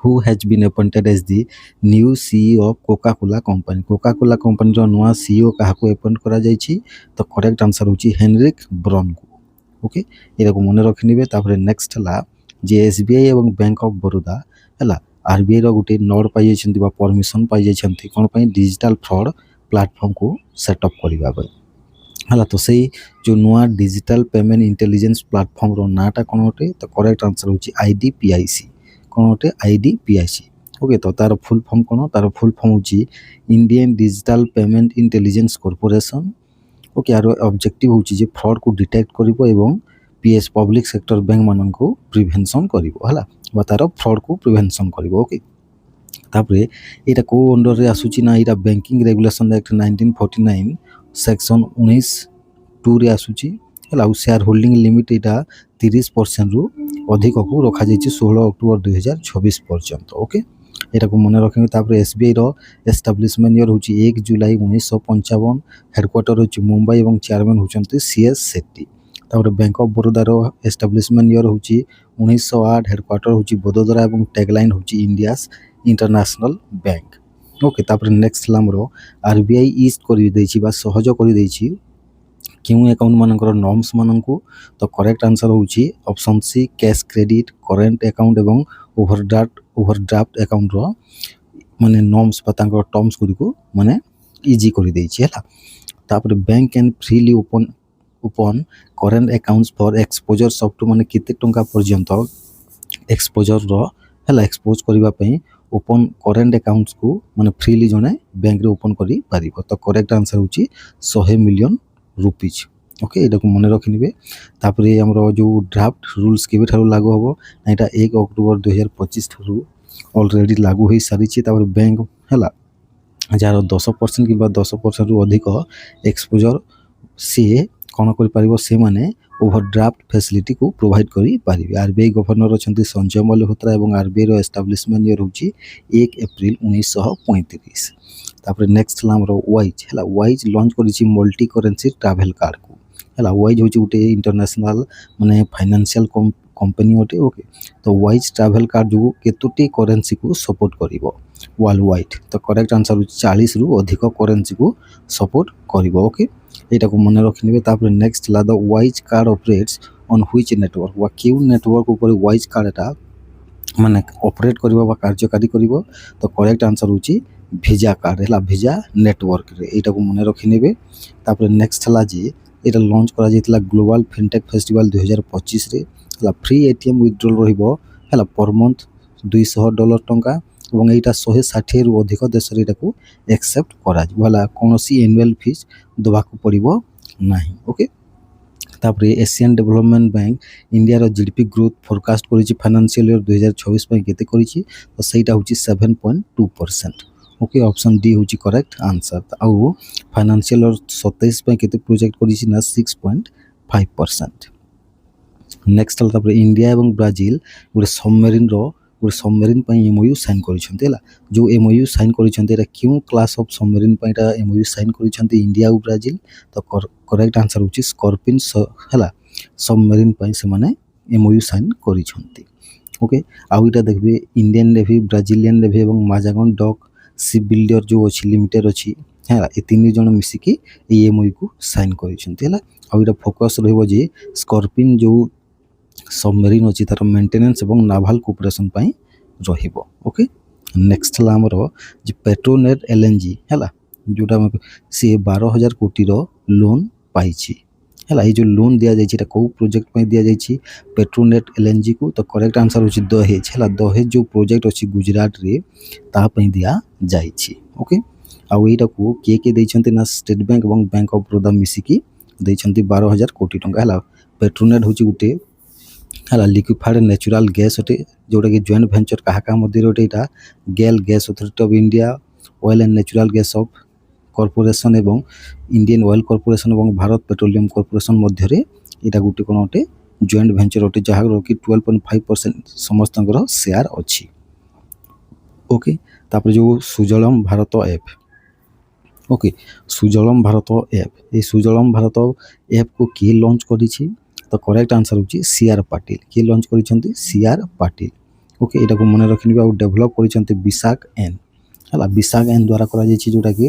who has been appointed as the new CEO of Coca-Cola company. Coca-Cola company ର ନୂଆ CEO କାହାକୁ appoint କରାଯାଇଛି ତ କରେକ୍ଟ ଆନ୍ସର ହେଉଛି ହେନରିକ୍ ବ୍ରନକୁ। ଓକେ, ଏଟାକୁ ମନେ ରଖିନେବେ। ତାପରେ ନେକ୍ସଟ ହେଲା ଯେ SBI ଏବଂ ବ୍ୟାଙ୍କ ଅଫ୍ ବରୋଦା ହେଲା RBI ର ଗୋଟେ ନୋଡ୍ ପାଇଯାଇଛନ୍ତି ବା ପରମିଶନ ପାଇଯାଇଛନ୍ତି କ'ଣ ପାଇଁ ଡିଜିଟାଲ ଫ୍ରଡ ପ୍ଲାଟଫର୍ମକୁ ସେଟଅପ୍ କରିବା ପାଇଁ ହେଲା। ତ ସେଇ ଯେଉଁ ନୂଆ ଡିଜିଟାଲ ପେମେଣ୍ଟ ଇଣ୍ଟେଲିଜେନ୍ସ ପ୍ଲାଟଫର୍ମର ନାଁଟା କ'ଣ ଅଟେ ତ କରେକ୍ଟ ଆନ୍ସର ହେଉଛି IDPIC। କ'ଣ ଅଟେ IDPIC। ଓକେ, ତ ତାର ଫୁଲ୍ ଫର୍ମ କ'ଣ ତାର ଫୁଲ୍ ଫର୍ମ ହେଉଛି Indian digital payment intelligence corporation. Okay, ଆର ଅବଜେକ୍ଟିଭ ହେଉଛି ଯେ ଫ୍ରଡକୁ ଡିଟେକ୍ଟ କରିବ ଏବଂ ପବ୍ଲିକ୍ ସେକ୍ଟର ବ୍ୟାଙ୍କମାନଙ୍କୁ ପ୍ରିଭେନ୍ସନ୍ କରିବ ହେଲା ବା ତାର ଫ୍ରଡକୁ ପ୍ରିଭେନ୍ସନ୍ କରିବ। ଓକେ, ତାପରେ ଏଇଟା କେଉଁ ଅଣ୍ଡରରେ ଆସୁଛି ନା ଏଇଟା ବ୍ୟାଙ୍କିଂ ରେଗୁଲେସନ୍ ଆକ୍ଟ 1949 ସେକ୍ସନ୍ 19(2)ରେ ଆସୁଛି ହେଲା। ଆଉ ସେୟାର ହୋଲ୍ଡିଂ ଲିମିଟ୍ ଏଇଟା 30%ରୁ ଅଧିକକୁ ରଖାଯାଇଛି 16 ଅକ୍ଟୋବର 2026 ପର୍ଯ୍ୟନ୍ତ। ଓକେ, ଏଟାକୁ ମନେ ରଖିବେ। ତାପରେ SBIର ଏଷ୍ଟାବ୍ଲିଶମେଣ୍ଟ ଇୟର ହେଉଛି 1 ଜୁଲାଇ 1955। ହେଡ଼କ୍ୱାର୍ଟର ହେଉଛି ମୁମ୍ବାଇ ଏବଂ ଚେୟାରମ୍ୟାନ୍ ହେଉଛନ୍ତି CS ସେଟ୍ଟି। ତାପରେ ବ୍ୟାଙ୍କ ଅଫ୍ ବରୋଦାର ଏଷ୍ଟାବ୍ଲିଶମେଣ୍ଟ ଇୟର ହେଉଛି 1908। ହେଡ଼କ୍ୱାର୍ଟର ହେଉଛି ବଦୋଦରା ଏବଂ ଟ୍ୟାଗଲାଇନ୍ ହେଉଛି ଇଣ୍ଡିଆସ୍ ଇଣ୍ଟରନ୍ୟାସନାଲ ବ୍ୟାଙ୍କ। ଓକେ, ତାପରେ ନେକ୍ସଟ ହେଲା ଆମର RBI ଇଜ୍ କରିଦେଇଛି ବା ସହଜ କରିଦେଇଛି କେଉଁ ଆକାଉଣ୍ଟ ମାନଙ୍କର ନର୍ମସ୍ ମାନଙ୍କୁ ତ କରେକ୍ଟ ଆନ୍ସର ହେଉଛି option C cash credit current account ଏବଂ ଓଭରଡ୍ରାଫ୍ଟ ଆକାଉଣ୍ଟର ମାନେ ନର୍ମସ୍ ବା ତାଙ୍କର ଟର୍ମସ୍ ଗୁଡ଼ିକୁ ମାନେ ଇଜି କରିଦେଇଛି ହେଲା। ତାପରେ bank can freely open current accounts for exposures up to ମାନେ କେତେ ଟଙ୍କା ପର୍ଯ୍ୟନ୍ତ ଏକ୍ସପୋଜରର ହେଲା ଏକ୍ସପୋଜ କରିବା ପାଇଁ ଓପନ୍ କରେଣ୍ଟ ଆକାଉଣ୍ଟସକୁ ମାନେ ଫ୍ରିଲି ଜଣେ ବ୍ୟାଙ୍କରେ ଓପନ୍ କରିପାରିବ। ତ କରେକ୍ଟ ଆନ୍ସର ହେଉଛି 100 ମିଲିୟନ ରୁପିଜ୍। ଓକେ, ଏଟାକୁ ମନେ ରଖିନେବେ। ତାପରେ ଆମର ଯେଉଁ ଡ୍ରାଫ୍ଟ ରୁଲ୍ସ କେବେଠାରୁ ଲାଗୁ ହେବ ନା ଏଇଟା 1 ଅକ୍ଟୋବର 2025 ଠାରୁ ଅଲରେଡ଼ି ଲାଗୁ ହୋଇସାରିଛି। ତାପରେ ବ୍ୟାଙ୍କ ହେଲା ଯାହାର 10% କିମ୍ବା 10%ରୁ ଅଧିକ ଏକ୍ସପୋଜର ସିଏ କ'ଣ କରିପାରିବ ସେମାନେ ଓଭରଡ୍ରାଫ୍ଟ ଫ୍ୟାସିଲିଟିକୁ ପ୍ରୋଭାଇଡ଼ କରିପାରିବେ। RBI ଗଭର୍ଣ୍ଣର ଅଛନ୍ତି ସଞ୍ଜୟ ମଲ୍ହୋତ୍ରା ଏବଂ RBIର ଏଷ୍ଟାବ୍ଲିଶମେଣ୍ଟ ଇୟର ହେଉଛି 1 ଏପ୍ରିଲ 1935। ତାପରେ ନେକ୍ସଟ ହେଲା ଆମର ୱାଇଜ୍ ହେଲା। ୱାଇଜ୍ ଲଞ୍ଚ କରିଛି ମଲ୍ଟି କରେନ୍ସି ଟ୍ରାଭେଲ୍ କାର୍ଡ଼କୁ ହେଲା। ୱାଇଜ୍ ହେଉଛି ଗୋଟେ ଇଣ୍ଟରନ୍ୟାସନାଲ ମାନେ ଫାଇନାନ୍ସିଆଲ କମ୍ପାନୀ ଅଟେ। ଓକେ, ତ ୱାଇଜ୍ ଟ୍ରାଭେଲ୍ କାର୍ଡ଼ ଯୋଗୁଁ କେତୋଟି କରେନ୍ସିକୁ ସପୋର୍ଟ କରିବ ୱାର୍ଲଡ ୱାଇଡ୍ ତ କରେକ୍ଟ ଆନ୍ସର ହେଉଛି 40ରୁ ଅଧିକ କରେନ୍ସିକୁ ସପୋର୍ଟ କରିବ। ଓକେ, ଏଇଟାକୁ ମନେ ରଖିନେବେ। ତାପରେ ନେକ୍ସଟ ହେଲା the wise card operates on which network ବା କେଉଁ ନେଟୱାର୍କ ଉପରେ ୱାଇଜ୍ କାର୍ଡ଼ଟା ମାନେ ଅପରେଟ୍ କରିବ ବା କାର୍ଯ୍ୟକାରୀ କରିବ ତ କରେକ୍ଟ ଆନ୍ସର ହେଉଛି ଭିଜା କାର୍ଡ଼ ହେଲା ଭିଜା ନେଟୱାର୍କରେ। ଏଇଟାକୁ ମନେ ରଖିନେବେ। ତାପରେ ନେକ୍ସଟ ହେଲା ଯେ ଏଇଟା ଲଞ୍ଚ କରାଯାଇଥିଲା ଗ୍ଲୋବାଲ ଫିନଟେକ୍ ଫେଷ୍ଟିଭାଲ 2025ରେ ହେଲା। ଫ୍ରି ATM ୱିଥଡ୍ରଲ୍ ରହିବ ହେଲା ପର ମନ୍ଥ $200 ଟଙ୍କା ଏବଂ ଏଇଟା 160ରୁ ଅଧିକ ଦେଶରେ ଏଇଟାକୁ ଏକ୍ସେପ୍ଟ କରାଯିବ ହେଲା। କୌଣସି ଆନୁଆଲ ଫିସ୍ ଦେବାକୁ ପଡ଼ିବ ନାହିଁ। ଓକେ, ତାପରେ ଏସିଆନ୍ ଡେଭଲପମେଣ୍ଟ ବ୍ୟାଙ୍କ ଇଣ୍ଡିଆର GDP ଗ୍ରୋଥ ଫୋରକାଷ୍ଟ କରିଛି ଫାଇନାନ୍ସିଆଲ ଇୟର 2026 ପାଇଁ କେତେ କରିଛି ତ ସେଇଟା ହେଉଛି 7.2%। ଓକେ, ଅପସନ୍ ଡି ହେଉଛି କରେକ୍ଟ ଆନ୍ସର। ଆଉ ଫାଇନାନ୍ସିଆଲ ଇୟର 27 ପାଇଁ କେତେ ପ୍ରୋଜେକ୍ଟ କରିଛି ନା 6.5%। ନେକ୍ସଟ ହେଲା ତାପରେ ଇଣ୍ଡିଆ ଏବଂ ବ୍ରାଜିଲ ଗୋଟେ ସବମେରିନ୍ ପାଇଁ MOU ସାଇନ୍ କରିଛନ୍ତି ହେଲା। ଯେଉଁ MOU ସାଇନ୍ କରିଛନ୍ତି ଏଇଟା କେଉଁ କ୍ଲାସ୍ ଅଫ୍ ସବମେରିନ୍ ପାଇଁ ଏଇଟା MOU ସାଇନ୍ କରିଛନ୍ତି ଇଣ୍ଡିଆ ଆଉ ବ୍ରାଜିଲ ତ କରେକ୍ଟ ଆନ୍ସର ହେଉଛି ସ୍କର୍ପିନ୍ ହେଲା ସବମେରିନ୍ ପାଇଁ ସେମାନେ MOU ସାଇନ୍ କରିଛନ୍ତି। ଓକେ, ଆଉ ଏଇଟା ଦେଖିବେ ଇଣ୍ଡିଆନ୍ ନେଭି ବ୍ରାଜିଲିଆନ୍ ନେଭି ଏବଂ ମାଜାଗନ୍ ଡକ୍ ସିପ୍ ବିଲ୍ଡର ଯେଉଁ ଅଛି ଲିମିଟେଡ୍ ଅଛି ହେଲା ଏ 3 ଜଣ ମିଶିକି ଏଇ MOUକୁ ସାଇନ୍ କରିଛନ୍ତି ହେଲା। ଆଉ ଏଇଟା ଫୋକସ୍ ରହିବ ଯେ ସ୍କର୍ପିନ୍ ଯେଉଁ ସବମେରିନ୍ ଅଛି ତାର ମେଣ୍ଟେନାନ୍ସ ଏବଂ ନାଭାଲ କୋପରେସନ୍ ପାଇଁ ରହିବ। ଓକେ, ନେକ୍ସଟ ହେଲା ଆମର ଯେ ପେଟ୍ରୋନେଟ୍ LNG ହେଲା ଯେଉଁଟା ସିଏ 12,000 କୋଟିର ଲୋନ୍ ପାଇଛି ହେଲା। ଏଇ ଯେଉଁ ଲୋନ୍ ଦିଆଯାଇଛି ଏଇଟା କେଉଁ ପ୍ରୋଜେକ୍ଟ ପାଇଁ ଦିଆଯାଇଛି ପେଟ୍ରୋନେଟ୍ LNGକୁ ତ କରେକ୍ଟ ଆନ୍ସର ହେଉଛି ଦହେଜ ହେଲା। ଦହେଜ ଯେଉଁ ପ୍ରୋଜେକ୍ଟ ଅଛି ଗୁଜରାଟରେ ତା ପାଇଁ ଦିଆଯାଇଛି। ଓକେ, ଆଉ ଏଇଟାକୁ କିଏ ଦେଇଛନ୍ତି ନା ଷ୍ଟେଟ୍ ବ୍ୟାଙ୍କ ଏବଂ ବ୍ୟାଙ୍କ ଅଫ୍ ବରୋଦା ମିଶିକି ଦେଇଛନ୍ତି 12,000 କୋଟି ଟଙ୍କା ହେଲା। ପେଟ୍ରୋନେଟ୍ ହେଉଛି ଗୋଟେ ହେଲା ଲିକ୍ୱିଫାଏଡ୍ ନ୍ୟାଚୁରାଲ ଗ୍ୟାସ୍ ଅଟେ ଯେଉଁଟାକି ଜଏଣ୍ଟ ଭେଞ୍ଚର କାହା ମଧ୍ୟରେ ଅଟେ ଏଇଟା GAIL gas authority of India oil and natural gas of corporation ଏବଂ ଇଣ୍ଡିଆନ୍ ଅଏଲ୍ କର୍ପୋରେସନ୍ ଏବଂ ଭାରତ ପେଟ୍ରୋଲିୟମ କର୍ପୋରେସନ୍ ମଧ୍ୟରେ ଏଇଟା ଗୋଟେ କ'ଣ ଅଟେ ଜଏଣ୍ଟ ଭେଞ୍ଚର ଅଟେ ଯାହାର କି 12.5% ସମସ୍ତଙ୍କର ସେୟାର ଅଛି। ଓକେ, ତାପରେ ଯେଉଁ Sujalam Bharat app okay Sujalam Bharat app এই ସୁଜଳମ ଭାରତ ଆପ୍କୁ କିଏ ଲଞ୍ଚ କରିଛି ତ କରେକ୍ଟ ଆନ୍ସର ହେଉଛି CR ପାଟିଲ। କିଏ ଲଞ୍ଚ କରିଛନ୍ତି CR ପାଟିଲ। ओके एटा को मन रखिबे। आ डेभलप करिसंते विशाख एन हला विशाख एन द्वारा करा जायछि जोटा कि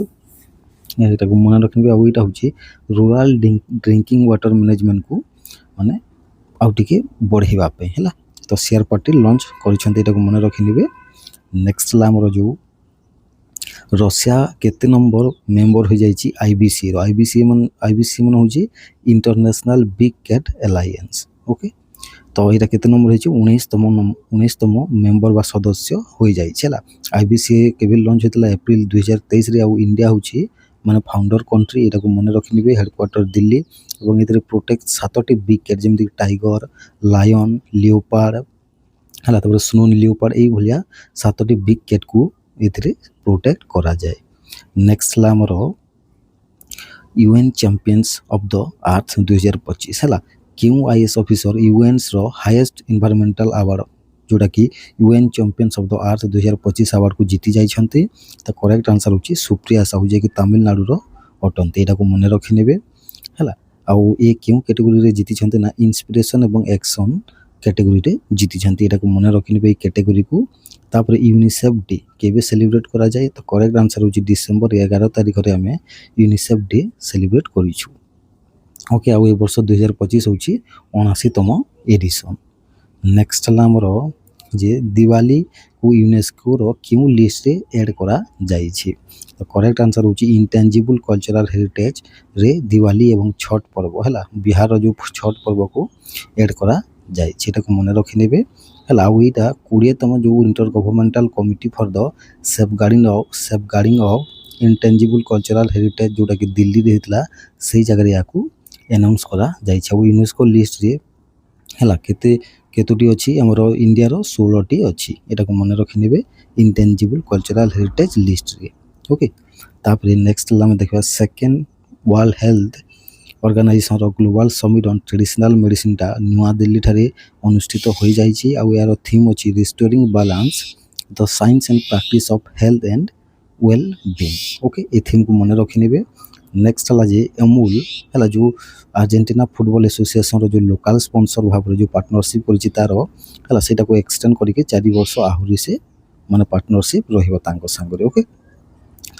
एटा को मन रखिबे। आ एटा होछि रूरल ड्रिंकिंग वाटर मैनेजमेंट को माने आउ टिके बढ़ेबा पे हला। तो शेयर पार्टी लॉन्च करिसंते एटा को मन रखिबे। नेक्स्ट ला हमर जो रशिया केते नंबर मेंबर हो जाइछि आईबीसी रो। आईबीसी मन होछि international big cat alliance. Okay तो एटा केते नंबर होछि 19तम मेंबर बा सदस्य हो जाइछि हला। आईबीसी केबे लॉन्च होतला अप्रैल 2023 रे। आ इंडिया होछि माने फाउंडर कंट्री। एटा को मन रखिबे। हेडक्वार्टर दिल्ली एवं इधर प्रोटेक्ट 7टी बिग कैट जेमि टाइगर लायन लियोपार्ड हला तापर स्नो लियोपार्ड एई भलिया 7टी बिग कैट को इधरे प्रोटेक्ट करा जाए। नेक्स्ट ला हमर UN champions of the Earth 2025 हला। क्यों आईएएस ऑफिसर यूएनस रो हाईएस्ट एनवायरमेंटल अवार्ड जोटा कि UN champions of the Earth 2025 award को जीति जाइछन्ते। त करेक्ट आंसर होची सुप्रिया साहू जे कि तमिलनाडु रो अटन्ते। एटा को मन रखि नेबे हला। आउ ए क्यों कैटेगरी रे जीति छन्ते ना इंस्पिरेशन एवं एक्शन कैटेगरी रे जीति छन्ते। एटा को मन रखि नेबे। कैटेगरी को तापर यूनिसेफ डे केबे सेलिब्रेट करा जाए। तो करेक्ट आंसर होची डिसेंबर 11 तारिख रे हमें यूनिसेफ डे सेलिब्रेट करिछु। ओके आ ए वर्ष 2025 होची 79तम एडिशन। नेक्स्ट ला हमरो जे दिवाली को यूनेस्को रो क्यों लिस्ट रे ऐड करा जाइछि। तो करेक्ट आंसर होची इंटेंजिबल कल्चरल हेरिटेज रे दिवाली एवं छठ पर्व हला। बिहार रो जो छठ पर्व को ऐड करा जाइछि। एटा को मन रखि नेबे हला। आ एटा 20तम जो inter governmental committee for the safeguarding of intangible cultural heritage जोटा कि दिल्ली रे हितला सेही जगह रे याकू अनाउंस करा जाइछि। आ यूनेस्को लिस्ट रे हला केतोटी अछि हमरो इंडिया रो 16टी अछि। एटा को मन रखि नेबे इंटेंजिबल कल्चरल हेरिटेज लिस्ट रे। ओके तापर नेक्स्ट ला हम देखबा सेकंड वर्ल्ड हेल्थ ऑर्गेनाइजेशन रो global summit on traditional medicine टा नुआ दिल्ली ठारे अनुष्ठित हो जाइछि। आ यार थीम अछि restoring balance the science and practice of health and well being. Okay A theme को मन रखि नेबे। नेक्स्ट ला जे अमूल हला जो अर्जेंटीना फुटबॉल एसोसिएशन रो जो लोकल स्पॉन्सर भाव जो पार्टनरशिप करछि तार हला सेटा को एक्सटेंड करके 4 वर्ष आहुरी से माने पार्टनरशिप रहिबो तांको संगरे। ओके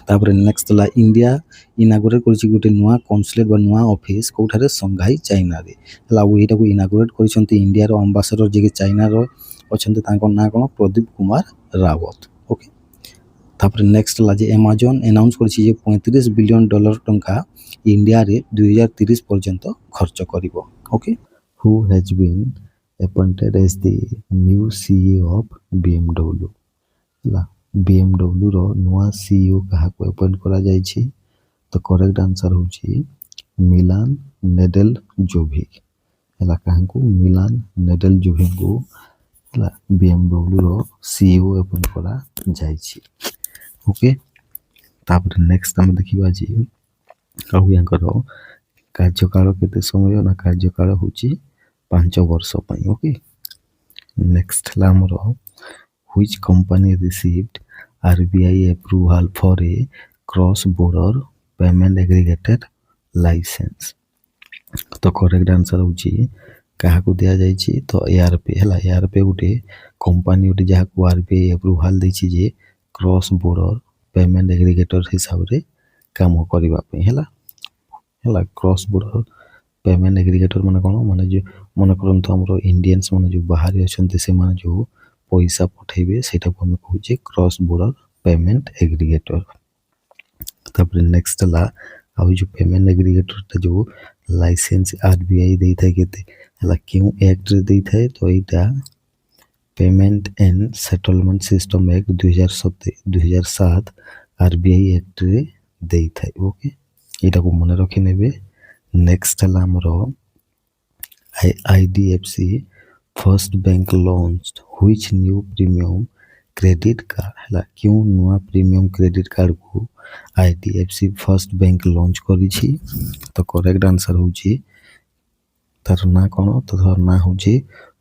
तापर नेक्स्ट ला इंडिया इनागुरेट करछि गोटे नुआ कॉन्सुलेट बा नुआ ऑफिस कोठारे संघाई चाइना रे हला। एटा को इनागुरेट करिसंती इंडिया रो एम्बेसडर जे कि चाइना रो अछंते तांको ना कोन प्रदीप कुमार रावत। ओके तापर नेक्स्ट ला जे अमेजन अनाउंस करछि जे $35 बिलियन टंका इंडिया रे 2030 पर्यंत खर्च करिवो। Okay who has been appointed as the new CEO of BMW हला। BMW रो नुआ सीईओ कहा को अपॉइंट करा जाइछि। तो करेक्ट आंसर होछि मिलान नेडेलजोविक हला। कहा को मिलान नेडेलजोविक को हला BMW रो सीईओ अपॉइंट करा जाइछि। ओके तापर नेक्स्ट हम देखिबा जी कहू यांकर कार्यकाल केते समय ना कार्यकाल होछि 5 वर्ष पई। ओके नेक्स्ट ला हमरो which company received RBI approval for a cross border payment aggregator license। तो करेक्ट आंसर होछि कहा को दिया जाइछि। तो एआरपी हला। एआरपी गोटे कंपनी गोटे जहा को आरबीआई अप्रूवल दैछि जे क्रॉस बॉर्डर पेमेंट एग्रीगेटर हिसाब रे काम करबा पे हला। क्रॉस बॉर्डर पेमेंट एग्रीगेटर माने कोन माने जो मन करंतु हमरो इंडियंस माने जो बाहर अछंते से माने जो पैसा पठेबे सेटा को हम कहूजे क्रॉस बॉर्डर पेमेंट एग्रीगेटर। तापर नेक्स्ट ला आ जो पेमेंट एग्रीगेटर ता जो लाइसेंस आरबीआई देई थाए केते हला क्यों एक्ट रे देई थाए। तो एटा payment and settlement system act 2007 RBI act रे देई थाए। ओके एटा को मन रखि नेबे। नेक्स्ट ला हमरो IDFC first bank launched which new premium credit card हला। क्यों नुआ प्रीमियम क्रेडिट कार्ड को आईडीएफसी फर्स्ट बैंक लॉन्च करिछि। तो करेक्ट आंसर होछि तार ना कोन। तो तार ना होछि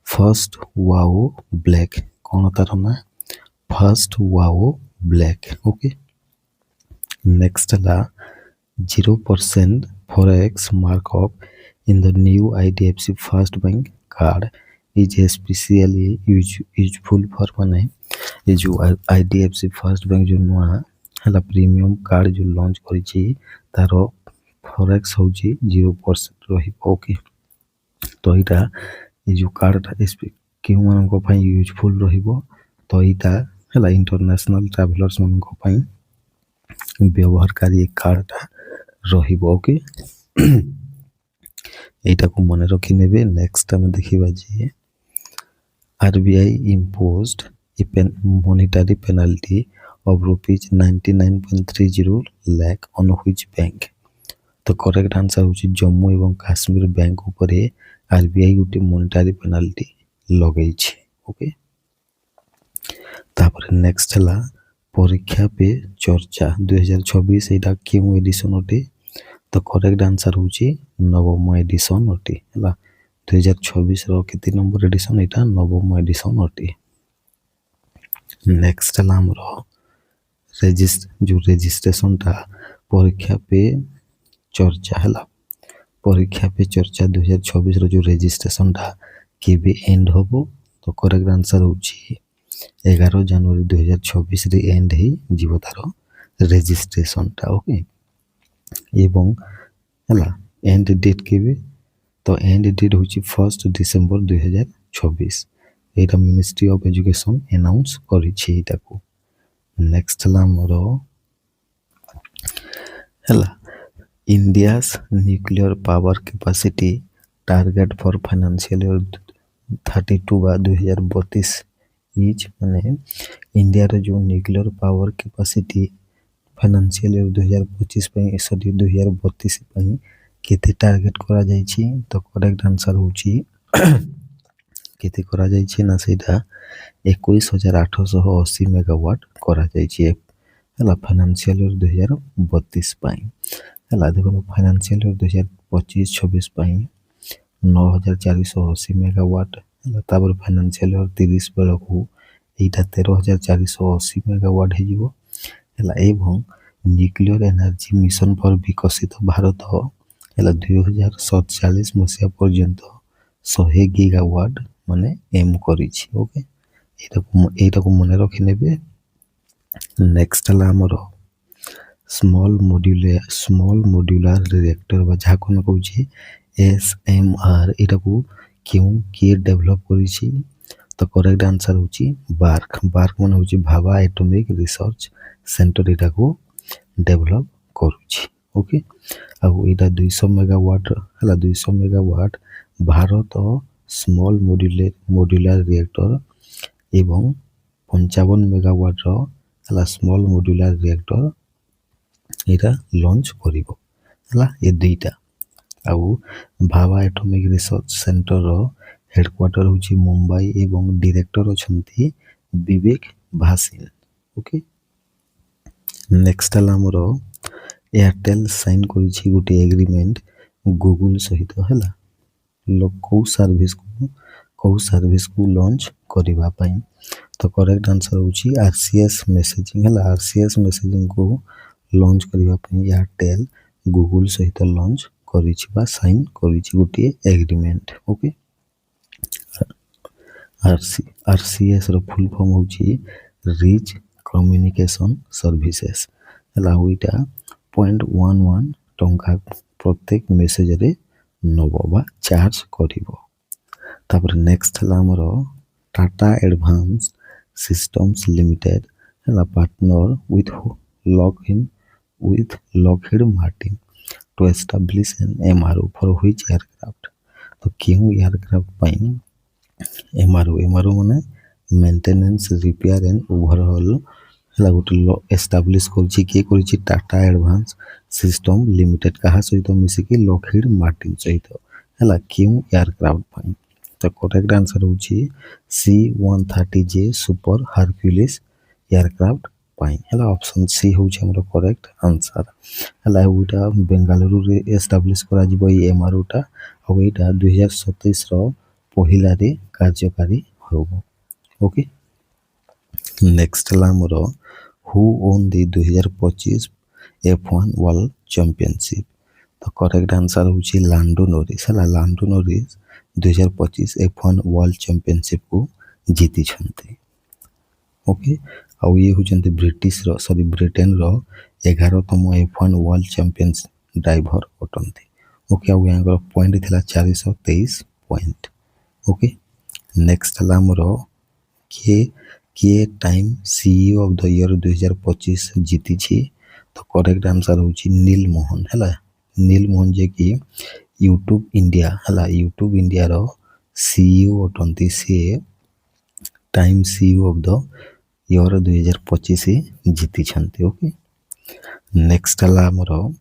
फर्स्ट वाओ ब्लैक। कोन तार ना first wow black. Okay next ला 0% forex markup in the new IDFC First Bank card is specially useful for माने ये जो आईडीएफसी फर्स्ट बैंक जो नुआ है प्रीमियम कार्ड जो लॉन्च करिछि तार फॉरेक्स होची 0% रही ओके तो इटा ये जो कार्ड केउ मान को पई यूजफुल रहिबो तो इटा हला इंटरनेशनल ट्रैवलर्स मान को पई व्यवहारकारी कार्ड रहिबो ओके एटा को मन रखि नेबे नेक्स्ट हम देखिबा जे RBI imposed a monetary penalty of rupees 99.30 lakh on which bank तो करेक्ट आंसर होची जम्मू एवं काश्मीर बैंक उपरे RBI गोटे मॉनेटरी पेनाल्टी लगै छै ओके तापर नेक्स्ट हला परीक्षा पे चर्चा 2026 एटा केउ एडिशन अटे तो करेक्ट आंसर होची नवम एडिशन अटे हला 2026 रो केते नंबर एडिशन एटा नवम एडिशन अटे नेक्स्ट हला हमरो रजिस्ट्रेशन टा परीक्षा पे चर्चा हला परीक्षा पे चर्चा 2026 रो जो रजिस्ट्रेशन टा केबे एंड होबो तो करेक्ट आंसर होची 11 जनवरी 2026 रे एंड हे जीवो तारो रजिस्ट्रेशन टा ओके एवं हला एंड डेट केबे तो एंड डेट होची 1 December 2026 Etah ministry of education announce करि छी एटा को नेक्स्ट हला हमरो हला India's nuclear power capacity target for financial year 32 बा 2032 इज माने इंडिया रे जो nuclear power capacity financial year 2025 पई सॉरी 2032 पई केते टारगेट करा जाय छी तो करेक्ट आंसर होची केते करा जाय छी ना सेटा 21880 मेगावाट करा जाय छी हला फाइनेंशियल ईयर 2032 पई हला देखो फाइनेंशियल ईयर 2025-26 पई 9480 मेगावाट हला तापर फाइनेंशियल ईयर 30 बेलकू एटा 13480 मेगावाट हे जिवो हला एवं न्यूक्लियर एनर्जी मिशन फॉर विकसित भारत हला 2047 मसिया पर्यंत 100 गीगावाट माने एम करिछि ओके एटा को मने रखि नेबे नेक्स्ट हला हमरो स्मॉल मॉड्यूलर रिएक्टर बा जाको न कहूची SMR एटा को क्यों के डेवलप करिछि तो करेक्ट आंसर होची बार्क मन होची भाभा एटॉमिक रिसर्च सेंटर एटा को डेवलप करूची ओके आ एटा 200 मेगावाट हला 200 megawatt Bharat small modular reactor एवं 55 मेगावाट रो हला स्मॉल मॉड्यूलर रिएक्टर एटा लॉन्च करिवो हला ए दुईटा आउ भाभा एटॉमिक रिसर्च सेंटर रो हेडक्वार्टर होची मुंबई एवं डायरेक्टर अछंती विवेक भासिन ओके नेक्स्ट हला हमरो एयरटेल साइन करिछि गुटे एग्रीमेंट गूगल सहित हला को सर्विस को लॉन्च करिवा पई तो करेक्ट आंसर होची RCS मैसेजिंग हला RCS मैसेजिंग को लॉन्च करिवा पई एयरटेल गूगल सहित लॉन्च करिछि बा साइन करिछि गुटे एग्रीमेंट ओके RCS रो फुल फॉर्म होची रिच कम्युनिकेशन सर्विसेज हला होइटा 0.11 टंका प्रत्येक मेसेज रे नबो बा चार्ज करिवो तापर नेक्स्ट हला हमरो टाटा एडवांस सिस्टम्स लिमिटेड हला partner with Lockheed Martin to establish an MRO for which aircraft तो क्यों एयरक्राफ्ट पई MRO माने मेंटेनेंस रिपेयर एंड ओवरऑल हला गोटे एस्टाब्लिश करछि के करछि टाटा एडवांस सिस्टम लिमिटेड कहा सहित मिसी के लॉकहीड मार्टिन सहित हला क्यों एयरक्राफ्ट पई तो करेक्ट आंसर होछि C-130J सुपर हरक्यूलिस एयरक्राफ्ट पई हला ऑप्शन सी होछि हमरो करेक्ट आंसर हला उटा बेंगलुरु रे एस्टाब्लिश करा जिवो ए एमआरओ टा और एटा 2027 रो पहिला रे कार्यकारी होबो ओके नेक्स्ट हला हमरो who own the 2025 F1 world championship तो करेक्ट आंसर होछि लांडो नॉरिस हला लांडो नॉरिस 2025 F1 वर्ल्ड चैंपियनशिप को जीति छंती। ओके आउ ये होचंती ब्रिटेन रो 11तम F1 वर्ल्ड चैंपियंस ड्राइवर अटंती। ओके आउ यहाँ पॉइंट थिला 423 पॉइंट। ओके नेक्स्ट हला हमर किए time CEO of the year 2025 जीति छी। तो करेक्ट आंसर होची नील मोहन हला। नील मोहन जे कि यूट्यूब इंडिया हला यूट्यूब इंडिया रो सीईओ अटंती। से time CEO of the year 2025 जीति छंती। ओके नेक्स्ट हला हमर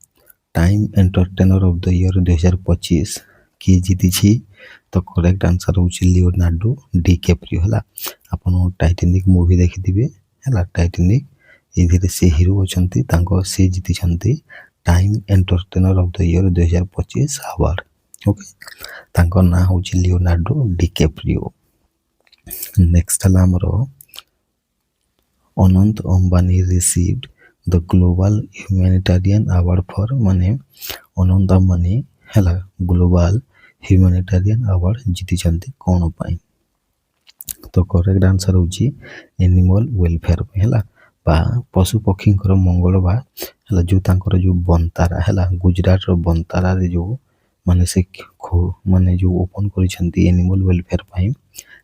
time entertainer of the year 2025 किए जीति छी। तो करेक्ट आंसर होची लियोनार्डो डिकैप्रियो हला। आपण टाइटैनिक मूवी देखिथिबे हला टाइटैनिक एथिरे से हीरो अछंती तांको से जीति छंती Time entertainer of the year 2025 award. Okay तांको ना होची लियोनार्डो डिकैप्रियो। नेक्स्ट हला हमरो Anant Ambani received the global humanitarian award for माने अनंत अंबानी हला ग्लोबल ह्यूमैनिटेरियन अवार्ड जीति छंती कोन पाई। तो करेक्ट आंसर होची एनिमल वेलफेयर हला बा पशु पक्षी मंगल बा हला जो तांकर जो बंतारा हला गुजरात रो बंतारा रे जो माने से माने जो ओपन करि छंती एनिमल वेलफेयर पाई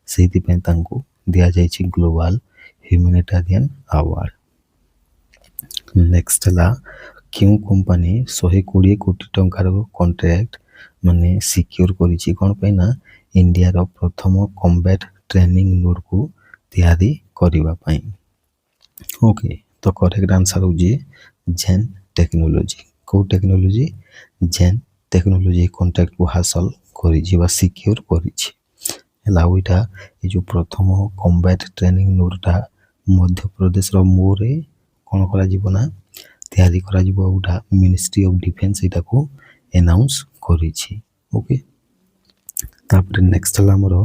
सेति पे तांको दिया जाय छी ग्लोबल ह्यूमैनिटेरियन अवार्ड। नेक्स्ट हला क्यों कंपनी 120 कोटी टंकार कॉन्ट्रैक्ट माने सिक्योर करिछि कोन पे ना इंडिया रो प्रथम कॉम्बैट ट्रेनिंग नोड को तैयारी करिवा पाई। ओके तो करेक्ट आंसर हो जी जेन टेक्नोलॉजी को टेक्नोलॉजी जेन टेक्नोलॉजी कॉन्ट्रैक्ट को हासिल करिछि बा सिक्योर करिछि हला ओइटा ए जो प्रथम कॉम्बैट ट्रेनिंग नोडटा मध्य प्रदेश रो मोरे कोन करा जीवना तैयारी करा जीवो उठा मिनिस्ट्री ऑफ डिफेंस एटा को अनाउंस करिछि। ओके तापर नेक्स्ट हला हमरो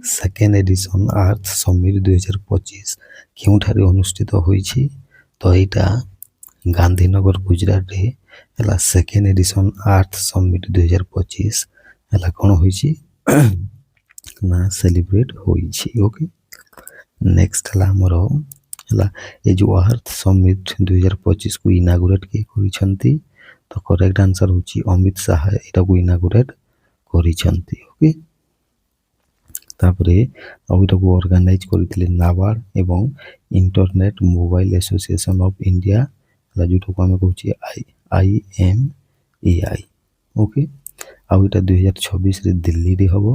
सेकेंड एडिशन अर्थ समिट 2025 केउठारे अनुष्ठित होईछि। तो एटा गांधीनगर गुजरात रे हला सेकेंड एडिशन अर्थ समिट 2025 हला कोन होईछि ना सेलिब्रेट होईछि। ओके नेक्स्ट हला हमरो हला ए जो अर्थ समिट 2025 को इनागुरेट के करिसंती। तो करेक्ट आंसर होची अमित शाह एटा को इनागुरेट करिसंती। ओके तापरे एटा को ऑर्गेनाइज करिथिले नाबार्ड एवं internet mobile association of India हला जोटा को हम कहूची IMEI। ओके आ एटा 2026 रे दिल्ली रे हबो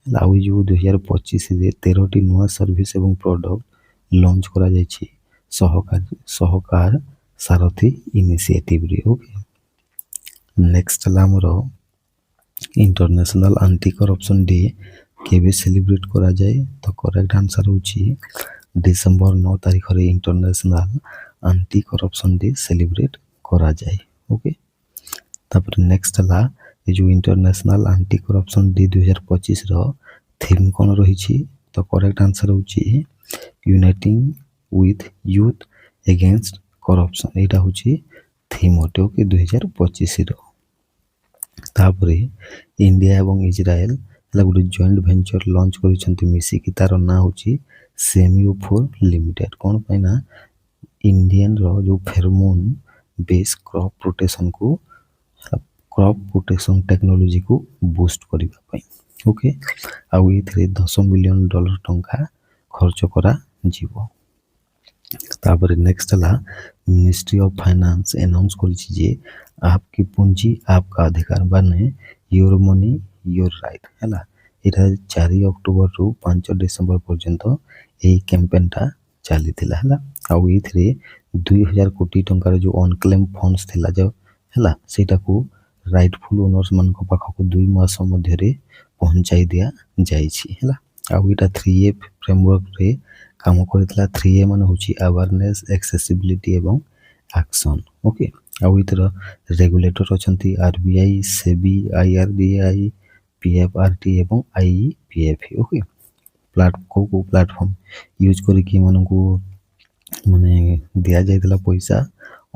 हला आ जो 2025 रे 13 टी नवा सर्विस एवं प्रोडक्ट लॉन्च करा जायछि सहकार सारथी इनिशिएटिव रे। ओके नेक्स्ट हला हमरो इंटरनेशनल एंटी करप्शन डे केबे सेलिब्रेट करा जाए। तो करेक्ट आंसर होची डिसेंबर 9 तारिख रे international anti corruption day celebrate करा जाए। ओके तापर नेक्स्ट हला ए जो इंटरनेशनल एंटी करप्शन डे 2025 रो थीम कोन रहिछि। तो करेक्ट आंसर होची uniting with youth against corruption एटा होची थीम ओटे। ओके 2025 रो तापरे इंडिया एवं इजराइल हला गुडी जॉइंट वेंचर लॉन्च करिसंती मिसी कि तार ना होची सेमियोफोर लिमिटेड कोन पे ना इंडियन रो जो pheromone base crop protection technology को बूस्ट करिबा पई। ओके आ इथरे $10 मिलियन टंका खर्च करा जीवो। तापर नेक्स्ट हला मिनिस्ट्री ऑफ फाइनेंस अनाउंस करिछि जे आपकी पूंजी आपका अधिकार बाने योर मनी योर राइट हला एटा 4 अक्टोबर रु 5 डिसेंबर पर्यंत एई कैंपेनटा चली थिला हला आ इथरे 2000 कोटी टंकार जो अनक्लेम फंड्स थिला जो हला सेटा को राइटफुल ओनर्स मन को पाखा को 2 मास मध्य रे पहुंचाई दिया जाईछि हला आ एटा 3A फ्रेमवर्क रे काम करथिला। 3A माने होची अवेयरनेस एक्सेसिबिलिटी एवं एक्शन। ओके आ इतर रेगुलेटर अछंती RBI सेबी IRDAI PFRT एवं IPF। ओके प्लेटफॉर्म यूज करी कि मन को माने दिया जायतला पैसा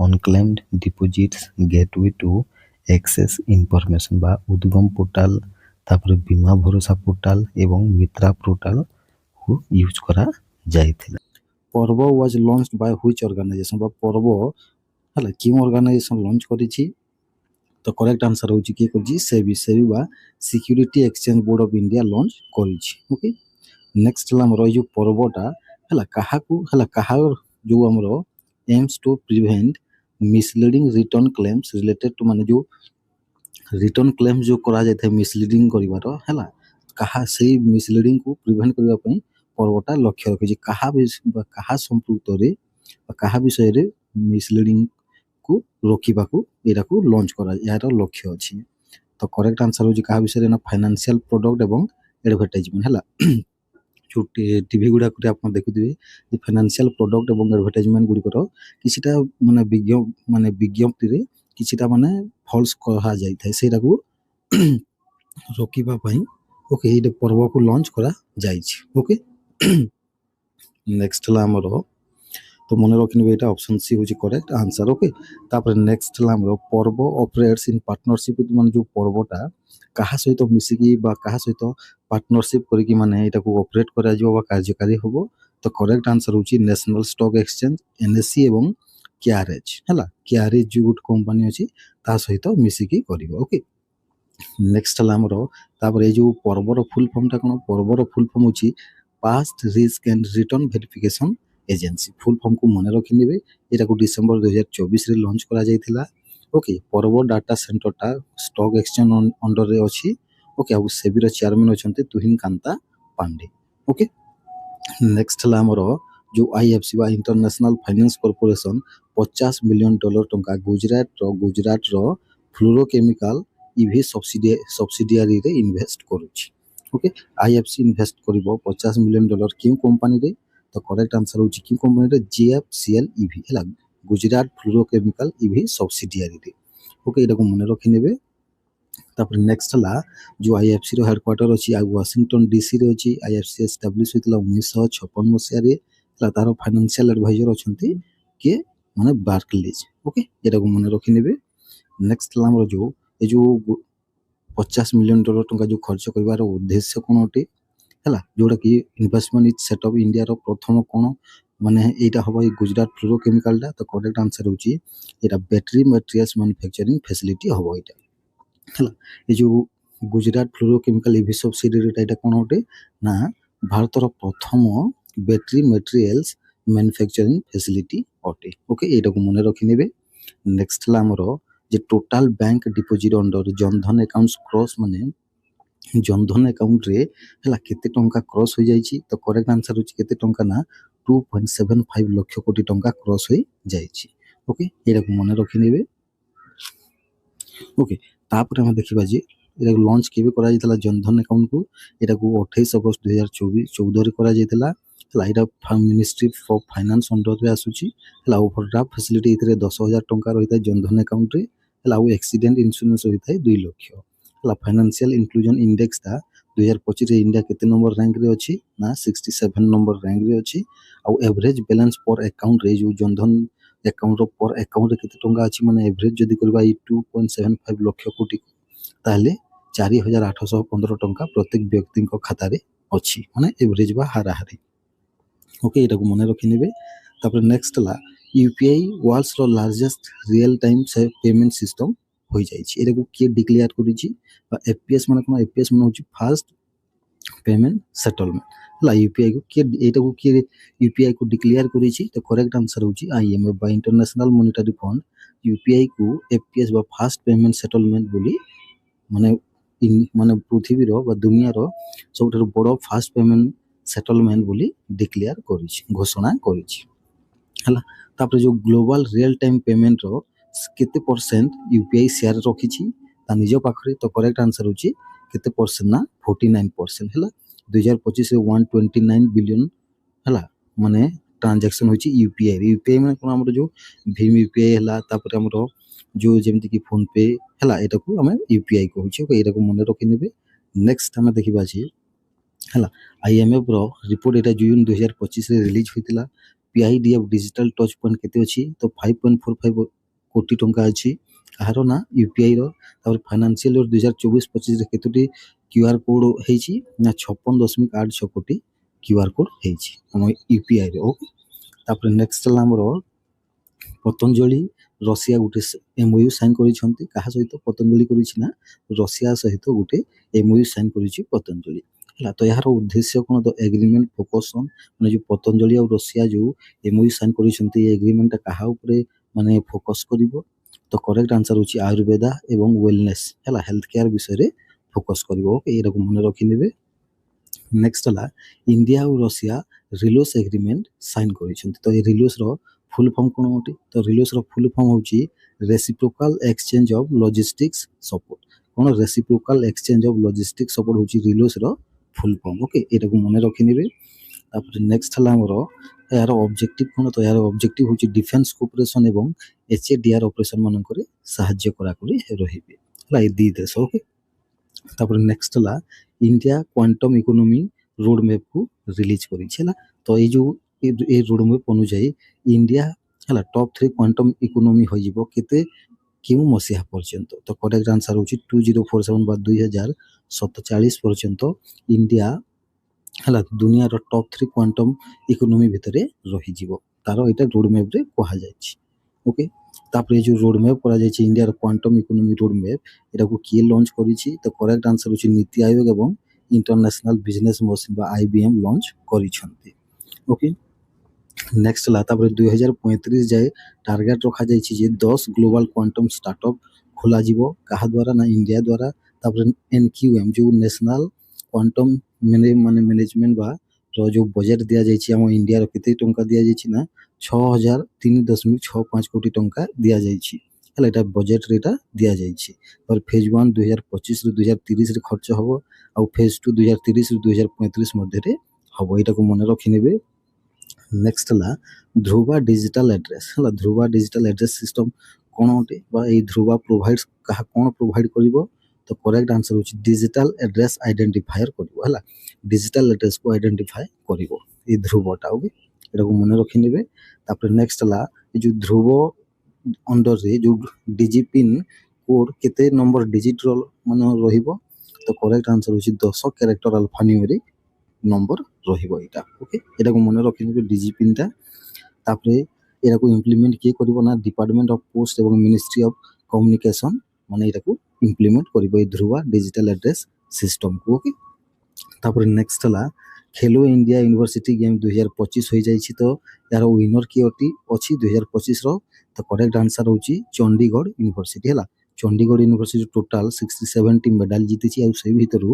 unclaimed deposits gateway to access information बा उद्गम पोर्टल ତାପରେ ବୀମା ଭରସା ପୋର୍ଟାଲ ଏବଂ ମିତ୍ରା ପୋର୍ଟାଲକୁ ୟୁଜ୍ କରାଯାଇଥିଲା। Parv was launch by which organization ବା ପର୍ବ ହେଲା କେଉଁ ଅର୍ଗାନାଇଜେସନ୍ ଲଞ୍ଚ କରିଛି? ତ କରେକ୍ଟ ଆନ୍ସର ହେଉଛି କିଏ କରିଛି? ସେବି ବା security exchange board of India launch କରିଛି। ଓକେ, ନେକ୍ସଟ ହେଲା ଆମର ଏଇ ଯେଉଁ ପର୍ବଟା ହେଲା କାହା ଯେଉଁ ଆମର aims to prevent misleading return claims related to ମାନେ ଯେଉଁ ରିଟର୍ନ କ୍ଲେମ୍ସ ଯେଉଁ କରାଯାଇଥାଏ ମିସଲିଡିଂ କରିବାର ହେଲା ସେଇ ମିସଲିଡିଂକୁ ପ୍ରିଭେଣ୍ଟ କରିବା ପାଇଁ ପର୍ବଟା ଲକ୍ଷ୍ୟ ରଖିଛି। କାହା ସମ୍ପୃକ୍ତରେ ବା କାହା ବିଷୟରେ ମିସଲିଡିଂକୁ ରୋକିବାକୁ ଏଇଟାକୁ ଲଞ୍ଚ ଏହାର ଲକ୍ଷ୍ୟ ଅଛି। ତ କରେକ୍ଟ ଆନ୍ସର ହେଉଛି କାହା ବିଷୟରେ ନା ଫାଇନାନ୍ସିଆଲ ପ୍ରଡକ୍ଟ ଏବଂ ଆଡଭର୍ଟାଇଜମେଣ୍ଟ ହେଲା ଯେଉଁ ଟିଭି ଗୁଡ଼ାକରେ ଆପଣ ଦେଖୁଥିବେ ଯେ ଫାଇନାନ୍ସିଆଲ ପ୍ରଡକ୍ଟ ଏବଂ ଆଡଭର୍ଟାଇଜମେଣ୍ଟ ଗୁଡ଼ିକର କିଛିଟା ମାନେ ବିଜ୍ଞପ୍ତିରେ କିଛିଟା ମାନେ ଫଲ୍ସ କୁହାଯାଇଥାଏ ସେଇଟାକୁ ରୋକିବା ପାଇଁ ଓକେ ଏଇଟା ପର୍ବକୁ ଲଞ୍ଚ କରାଯାଇଛି। ଓକେ, ନେକ୍ସଟ ହେଲା ଆମର ତ ମନେ ରଖିନେବେ ଏଇଟା ଅପସନ୍ ସି ହେଉଛି କରେକ୍ଟ ଆନ୍ସର। ଓକେ, ତାପରେ ନେକ୍ସଟ ହେଲା ଆମର ପର୍ବ ଅପରେଟ୍ସ ଇନ୍ ପାର୍ଟନରସିପ୍ ମାନେ ଯେଉଁ ପର୍ବଟା କାହା ସହିତ ମିଶିକି ବା କାହା ସହିତ ପାର୍ଟନରସିପ୍ କରିକି ମାନେ ଏଇଟାକୁ ଅପରେଟ୍ କରାଯିବ ବା କାର୍ଯ୍ୟକାରୀ ହେବ। ତ କରେକ୍ଟ ଆନ୍ସର ହେଉଛି ନ୍ୟାସନାଲ ଷ୍ଟକ୍ ଏକ୍ସଚେଞ୍ଜ NSE ଏବଂ କ୍ୟାରେଜ ହେଲା କ୍ୟାରେଜ ଯେଉଁ ଗୋଟେ କମ୍ପାନୀ ଅଛି ତା ସହିତ ମିଶିକି କରିବ। ଓକେ, ନେକ୍ସଟ ହେଲା ଆମର ତାପରେ ଏଇ ଯେଉଁ ପର୍ବର ଫୁଲ୍ ଫର୍ମଟା କ'ଣ? ପର୍ବର ଫୁଲ୍ ଫର୍ମ ହେଉଛି past risk and return verification agency. Full ଫର୍ମକୁ ମନେ ରଖିନେବେ। ଏଇଟାକୁ ଡିସେମ୍ବର 2024ରେ ଲଞ୍ଚ କରାଯାଇଥିଲା। ଓକେ, ପର୍ବ ଡାଟା ସେଣ୍ଟରଟା ଷ୍ଟକ୍ ଏକ୍ସଚେଞ୍ଜ ଅଣ୍ଡରରେ ଅଛି। ଓକେ, ଆଉ ସେବିର ଚେୟାରମ୍ୟାନ୍ ଅଛନ୍ତି ତୁହିନ କାନ୍ତା ପାଣ୍ଡେ। ଓକେ, ନେକ୍ସଟ ହେଲା ଆମର ଯେଉଁ IFC ବା ଇଣ୍ଟରନ୍ୟାସନାଲ ଫାଇନାନ୍ସ କର୍ପୋରେସନ $50 ମିଲିୟନ ଟଙ୍କା ଗୁଜରାଟର ଫ୍ଲୋରୋକେମିକାଲ ଇଭି ସବସିଡିଆରୀରେ ଇନଭେଷ୍ଟ କରୁଛି। ଓକେ, IFC ଇନଭେଷ୍ଟ କରିବ $50 ମିଲିୟନ କେଉଁ କମ୍ପାନୀରେ? ତ କରେକ୍ଟ ଆନ୍ସର ହେଉଛି କେଉଁ କମ୍ପାନୀରେ? GFCL EV ହେଲା ଗୁଜରାଟ ଫ୍ଲୋରୋକେମିକାଲ ଇଭି ସବସିଡିଆରୀରେ। ଓକେ, ଏଇଟାକୁ ମନେ ରଖିନେବେ। ତାପରେ ନେକ୍ସଟ ହେଲା ଯେଉଁ IFCର ହେଡ଼କ୍ୱାର୍ଟର ଅଛି ଆଉ ୱାଶିଂଟନ DCରେ ଅଛି। IFC ଏଷ୍ଟାବ୍ଲିଶ ହୋଇଥିଲା 1956 ମସିହାରେ ହେଲା। ତାର ଫାଇନାନ୍ସିଆଲ ଆଡଭାଇଜର ଅଛନ୍ତି କିଏ? ମାନେ ବାର୍କଲିଜ୍। ଓକେ, ଏଟାକୁ ମନେ ରଖିନେବେ। ନେକ୍ସଟ ହେଲା ଆମର ଏ ଯେଉଁ $50 ମିଲିୟନ ଟଙ୍କା ଯେଉଁ ଖର୍ଚ୍ଚ କରିବାର ଉଦ୍ଦେଶ୍ୟ କ'ଣ ଅଟେ ହେଲା ଯେଉଁଟାକି ଇନଭେଷ୍ଟମେଣ୍ଟ ଇଜ୍ ସେଟ୍ ଅଫ୍ ଇଣ୍ଡିଆର ପ୍ରଥମ କ'ଣ ମାନେ ଏଇଟା ହେବ ଏଇ ଗୁଜରାଟ ଫ୍ଲୋରୋକେମିକାଲଟା। ତ କରେକ୍ଟ ଆନ୍ସର ହେଉଛି ଏଇଟା ବ୍ୟାଟେରୀ ମେଟେରିଆଲ୍ସ ମ୍ୟାନୁଫ୍ୟାକ୍ଚରିଂ ଫ୍ୟାସିଲିଟି ହେବ ଏଇଟା ହେଲା। ଏ ଯେଉଁ ଗୁଜରାଟ ଫ୍ଲୋରୋକେମିକାଲ ଇଭି ସବସିଡିଆରୀଟା ଏଇଟା କ'ଣ ଅଟେ ନା ଭାରତର ପ୍ରଥମ ବ୍ୟାଟେରୀ ମେଟେରିଆଲ୍ସ ମ୍ୟାନୁଫ୍ୟାକ୍ଚରିଂ ଫ୍ୟାସିଲିଟି ଅଟେ। ଓକେ, ଏଇଟାକୁ ମନେ ରଖିନେବେ। ନେକ୍ସଟ ହେଲା ଆମର ଯେ total bank deposit under Jandhan account cross ମାନେ ଜନଧନ ଆକାଉଣ୍ଟରେ ହେଲା କେତେ ଟଙ୍କା କ୍ରସ୍ ହୋଇଯାଇଛି? ତ କରେକ୍ଟ ଆନ୍ସର ହେଉଛି କେତେ ଟଙ୍କା ନା 2.75 ଲକ୍ଷ କୋଟି ଟଙ୍କା କ୍ରସ୍ ହୋଇଯାଇଛି। ଓକେ, ଏଇଟାକୁ ମନେ ରଖିନେବେ। ଓକେ, ତାପରେ ଆମେ ଦେଖିବା ଯେ ଏଟାକୁ ଲଞ୍ଚ କେବେ କରାଯାଇଥିଲା ଜନଧନ ଆକାଉଣ୍ଟକୁ? ଏଟାକୁ 28 ଅଗଷ୍ଟ 2014ରେ କରାଯାଇଥିଲା ହେଲା। ଏଇଟା ମିନିଷ୍ଟ୍ରି ଅଫ୍ ଫାଇନାନ୍ସ ଅଣ୍ଡରରେ ଆସୁଛି ହେଲା। ଓଭରଡ୍ରାଫ୍ଟ ଫ୍ୟାସିଲିଟି ଏଥିରେ 10,000 ଟଙ୍କା ରହିଥାଏ ଜନଧନ ଆକାଉଣ୍ଟରେ ହେଲା। ଆଉ ଆକ୍ସିଡେଣ୍ଟ ଇନ୍ସୁରାନ୍ସ ରହିଥାଏ 2 ଲକ୍ଷ ହେଲା। ଫାଇନାନ୍ସିଆଲ ଇନକ୍ଲୁଜନ ଇଣ୍ଡେକ୍ସଟା 2025ରେ ଇଣ୍ଡିଆ କେତେ ନମ୍ବର ରାଙ୍କରେ ଅଛି ନା 67 ନମ୍ବର ରାଙ୍କରେ ଅଛି। ଆଉ ଏଭରେଜ ବାଲାନ୍ସ ପର ଆକାଉଣ୍ଟରେ ଯେଉଁ ଜନଧନ ଆକାଉଣ୍ଟର ପର ଆକାଉଣ୍ଟରେ କେତେ ଟଙ୍କା ଅଛି ମାନେ ଏଭରେଜ ଯଦି କରିବା ଏଇ 2.75 ଲକ୍ଷ କୋଟି ତାହେଲେ 4,815 ଟଙ୍କା ପ୍ରତ୍ୟେକ ବ୍ୟକ୍ତିଙ୍କ ଖାତାରେ ଅଛି ମାନେ ଏଭରେଜ ବା ହାରାହାରି। ଓକେ, ଏଇଟାକୁ ମନେ ରଖିନେବେ। ତାପରେ ନେକ୍ସଟ ହେଲା UPI ୱାର୍ଲଡର largest real time payment system ହୋଇଯାଇଛି। ଏଟାକୁ କିଏ ଡିକ୍ଲେୟାର କରିଛି? ବା FPS ମାନେ କ'ଣ? FPS ମାନେ ହେଉଛି ଫାଷ୍ଟ ପେମେଣ୍ଟ ସେଟଲମେଣ୍ଟ ହେଲା। ଏଇଟାକୁ କିଏ UPIକୁ ଡିକ୍ଲେୟାର କରିଛି? ତ କରେକ୍ଟ ଆନ୍ସର ହେଉଛି IMF ବା ଇଣ୍ଟରନ୍ୟାସନାଲ ମନିଟାରୀ ଫଣ୍ଡ UPIକୁ FPS ବା ଫାଷ୍ଟ ପେମେଣ୍ଟ ସେଟଲମେଣ୍ଟ ବୋଲି ମାନେ ପୃଥିବୀର ବା ଦୁନିଆର ସବୁଠାରୁ ବଡ଼ ଫାଷ୍ଟ ପେମେଣ୍ଟ ସେଟଲମେଣ୍ଟ ବୋଲି ଡିକ୍ଲେୟାର କରିଛି, ଘୋଷଣା କରିଛି ହେଲା। ତାପରେ ଯେଉଁ ଗ୍ଲୋବାଲ ରିଏଲ ଟାଇମ୍ ପେମେଣ୍ଟର କେତେ ପରସେଣ୍ଟ UPI ସେୟାର ରଖିଛି ତା ନିଜ ପାଖରେ? ତ କରେକ୍ଟ ଆନ୍ସର ହେଉଛି କେତେ ପରସେଣ୍ଟ ନା 49% ହେଲା। 2025ରେ 129 ବିଲିୟନ ହେଲା ମାନେ ଟ୍ରାଞ୍ଜାକ୍ସନ୍ ହୋଇଛି UPIରେ। UPI ମାନେ କ'ଣ? ଆମର ଯେଉଁ ଭୀମ UPI ହେଲା, ତାପରେ ଆମର ଯେଉଁ ଯେମିତିକି ଫୋନପେ ହେଲା, ଏଟାକୁ ଆମେ UPI କହୁଛେ। ଏଇଟାକୁ ମନେ ରଖିନେବେ। ନେକ୍ସଟ ଆମେ ଦେଖିବା ଯେ ହେଲା IMFର ରିପୋର୍ଟ ଏଇଟା ଜୁନ 2025ରେ ରିଲିଜ୍ ହୋଇଥିଲା। PIDF ଡିଜିଟାଲ ଟଚ୍ ପଏଣ୍ଟ କେତେ ଅଛି? ତ 5.45 କୋଟି ଟଙ୍କା ଅଛି। କାହାର ନା UPIର। ତାପରେ ଫାଇନାନ୍ସିଆଲ ଇୟର 2024-25ରେ क्यूआर कोड ହେଇଛି ନା 56.86 କୋଟି क्यूआर कोड ହେଇଛି ଆମ ୟୁପିଆଇ ରେ। ଓକେ, ତାପରେ ନେକ୍ସଟ ହେଲା ଆମର ପତଞ୍ଜଳି ରଷିଆ ଗୋଟେ ଏମଓୟୁ ସାଇନ୍ କରିଛନ୍ତି। କାହା ସହିତ ପତଞ୍ଜଳି କରିଛି ନା ରଷିଆ ସହିତ ଗୋଟେ ଏମଓୟୁ ସାଇନ୍ କରିଛି ପତଞ୍ଜଳି ହେଲା। ତ ଏହାର ଉଦ୍ଦେଶ୍ୟ କ'ଣ? ତ ଏଗ୍ରିମେଣ୍ଟ ଫୋକସ୍ ଅନ୍, ମାନେ ଯେଉଁ ପତଞ୍ଜଳି ଆଉ ରଷିଆ ଯେଉଁ ଏମଓୟୁ ସାଇନ୍ କରିଛନ୍ତି ଏ ଏଗ୍ରିମେଣ୍ଟଟା କାହା ଉପରେ ମାନେ ଫୋକସ୍ କରିବ? ତ କରେକ୍ଟ ଆନ୍ସର ହେଉଛି ଆୟୁର୍ବେଦା ଏବଂ ୱେଲନେସ୍ ହେଲା, ହେଲ୍ଥ କେୟାର ବିଷୟରେ ଫୋକସ୍ କରିବ। ଓକେ, ଏଇଟାକୁ ମନେ ରଖିନେବେ। ନେକ୍ସଟ ହେଲା ଇଣ୍ଡିଆ ଆଉ ରଷିଆ ରିଲୋସ୍ ଏଗ୍ରିମେଣ୍ଟ ସାଇନ୍ କରିଛନ୍ତି। ତ ଏ ରିଲୋସ୍ର ଫୁଲ୍ ଫର୍ମ କ'ଣ ଅଟେ? ତ ରିଲୋସ୍ର ଫୁଲ୍ ଫର୍ମ ହେଉଛି reciprocal exchange of logistics support. କ'ଣ? Reciprocal exchange of logistics support ହେଉଛି ରିଲୋସ୍ର ଫୁଲ୍ ଫର୍ମ। ଓକେ, ଏଇଟାକୁ ମନେ ରଖିନେବେ। ତାପରେ ନେକ୍ସଟ ହେଲା ଆମର ଏହାର ଅବଜେକ୍ଟିଭ କ'ଣ? ତ ଏହାର ଅବଜେକ୍ଟିଭ ହେଉଛି ଡିଫେନ୍ସ କୋପରେସନ୍ ଏବଂ HADR ଅପରେସନ୍ ମାନଙ୍କରେ ସାହାଯ୍ୟ କରାକରି ରହିବେ ହେଲା ଏ ଦୁଇ ଦେଶ। ଓକେ, ତାପରେ ନେକ୍ସଟ ହେଲା ଇଣ୍ଡିଆ କ୍ୱାଣ୍ଟମ୍ ଇକୋନୋମି ରୋଡ୍ ମ୍ୟାପ୍କୁ ରିଲିଜ୍ କରିଛି ହେଲା। ତ ଏଇ ଯେଉଁ ଏ ରୋଡ୍ ମ୍ୟାପ୍ ଅନୁଯାୟୀ ଇଣ୍ଡିଆ ହେଲା ଟପ୍ 3 କ୍ୱାଣ୍ଟମ୍ ଇକୋନୋମି ହୋଇଯିବ କେତେ କେଉଁ ମସିହା ପର୍ଯ୍ୟନ୍ତ? ତ କରେକ୍ଟ ଆନ୍ସର ହେଉଛି 2047 ବା 2047 ପର୍ଯ୍ୟନ୍ତ ଇଣ୍ଡିଆ ହେଲା ଦୁନିଆର ଟପ୍ 3 କ୍ୱାଣ୍ଟମ୍ ଇକୋନୋମି ଭିତରେ ରହିଯିବ, ତାର ଏଇଟା ରୋଡ୍ ମ୍ୟାପ୍ରେ କୁହାଯାଇଛି। ଓକେ, ତାପରେ ଏ ଯେଉଁ ରୋଡ୍ ମ୍ୟାପ୍ କରାଯାଇଛି ଇଣ୍ଡିଆର କ୍ୱାଣ୍ଟମ୍ ଇକୋନୋମି ରୋଡ୍ ମ୍ୟାପ୍, ଏଟାକୁ କିଏ ଲଞ୍ଚ କରିଛି? ତ କରେକ୍ଟ ଆନ୍ସର ହେଉଛି ନୀତି ଆୟୋଗ ଏବଂ ଇଣ୍ଟରନ୍ୟାସନାଲ ବିଜନେସ୍ ମିଶନ୍ ବା IBM ଲଞ୍ଚ କରିଛନ୍ତି। ଓକେ, ନେକ୍ସଟ ହେଲା ତାପରେ 2035 ଯାଏ ଟାର୍ଗେଟ ରଖାଯାଇଛି ଯେ 10 ଗ୍ଲୋବାଲ କ୍ୱାଣ୍ଟମ୍ ଷ୍ଟାର୍ଟଅପ୍ ଖୋଲାଯିବ। କାହା ଦ୍ୱାରା? ନା ଇଣ୍ଡିଆ ଦ୍ୱାରା। ତାପରେ NQM ଯେଉଁ ନ୍ୟାସନାଲ କ୍ୱାଣ୍ଟମ୍ ମ୍ୟାନେଜମେଣ୍ଟ ବା ଯେଉଁ ବଜେଟ୍ ଦିଆଯାଇଛି ଆମ ଇଣ୍ଡିଆର କେତେ ଟଙ୍କା ଦିଆଯାଇଛି ନା 6003.65 କୋଟି ଟଙ୍କା ଦିଆଯାଇଛି ହେଲା। ଏଇଟା ବଜେଟ୍ରେ ଏଇଟା ଦିଆଯାଇଛି। ତାପରେ ଫେଜ୍ 1 2025ରୁ 2030ରେ ଖର୍ଚ୍ଚ ହେବ, ଆଉ ଫେଜ୍ 2 2030ରୁ 2035 ମଧ୍ୟରେ ହେବ। ଏଇଟାକୁ ମନେ ରଖିନେବେ। ନେକ୍ସଟ ହେଲା ଧ୍ରୁବା ଡିଜିଟାଲ ଆଡ୍ରେସ୍ ହେଲା। ଧ୍ରୁବା ଡିଜିଟାଲ ଆଡ୍ରେସ୍ ସିଷ୍ଟମ କ'ଣ ଅଟେ? ବା ଏଇ ଧ୍ରୁବା ପ୍ରୋଭାଇଡ୍ସ କାହା କ'ଣ ପ୍ରୋଭାଇଡ୍ କରିବ? ତ କରେକ୍ଟ ଆନ୍ସର ହେଉଛି ଡିଜିଟାଲ ଆଡ୍ରେସ୍ ଆଇଡେଣ୍ଟିଫାୟର କରିବ ହେଲା। ଡିଜିଟାଲ ଆଡ୍ରେସ୍କୁ ଆଇଡେଣ୍ଟିଫାଏ କରିବ ଏଇ ଧ୍ରୁବଟା। ଓକେ, ଏଟାକୁ ମନେ ରଖିନେବେ। ତାପରେ ନେକ୍ସଟ ହେଲା ଏ ଯେଉଁ ଧ୍ରୁବ ଅଣ୍ଡରରେ ଯେଉଁ ଡିଜିପିନ୍ କୋଡ୍ କେତେ ନମ୍ବର ଡିଜିଟ୍ର ମାନେ ରହିବ? ତ କରେକ୍ଟ ଆନ୍ସର ହେଉଛି 10 କ୍ୟାରେକ୍ଟର ଆଲଫା ନ୍ୟୁମେରିକ୍ ନମ୍ବର ରହିବ ଏଇଟା। ଓକେ, ଏଟାକୁ ମନେ ରଖିନେବେ ଡିଜିପିନ୍ଟା। ତାପରେ ଏଟାକୁ ଇମ୍ପ୍ଲିମେଣ୍ଟ କିଏ କରିବ? ନା ଡିପାର୍ଟମେଣ୍ଟ ଅଫ୍ ପୋଷ୍ଟ ଏବଂ ମିନିଷ୍ଟ୍ରି ଅଫ୍ କମ୍ୟୁନିକେସନ୍ ମାନେ ଏଟାକୁ ଇମ୍ପ୍ଲିମେଣ୍ଟ କରିବ ଏଇ ଧ୍ରୁବା ଡିଜିଟାଲ ଆଡ୍ରେସ୍ ସିଷ୍ଟମକୁ। ଓକେ, ତାପରେ ନେକ୍ସଟ ହେଲା ଖେଲୋ ଇଣ୍ଡିଆ ୟୁନିଭର୍ସିଟି ଗେମ୍ 2025 ହୋଇଯାଇଛି। ତ ଏହାର ୱିନର କିଏ ଅଛି 2025ର? ତ କରେକ୍ଟ ଆନ୍ସର ହେଉଛି ଚଣ୍ଡିଗଡ଼ ୟୁନିଭର୍ସିଟି ହେଲା। ଚଣ୍ଡିଗଡ଼ ୟୁନିଭର୍ସିଟି ଟୋଟାଲ 67ଟି ମେଡାଲ ଜିତିଛି, ଆଉ ସେଇ ଭିତରୁ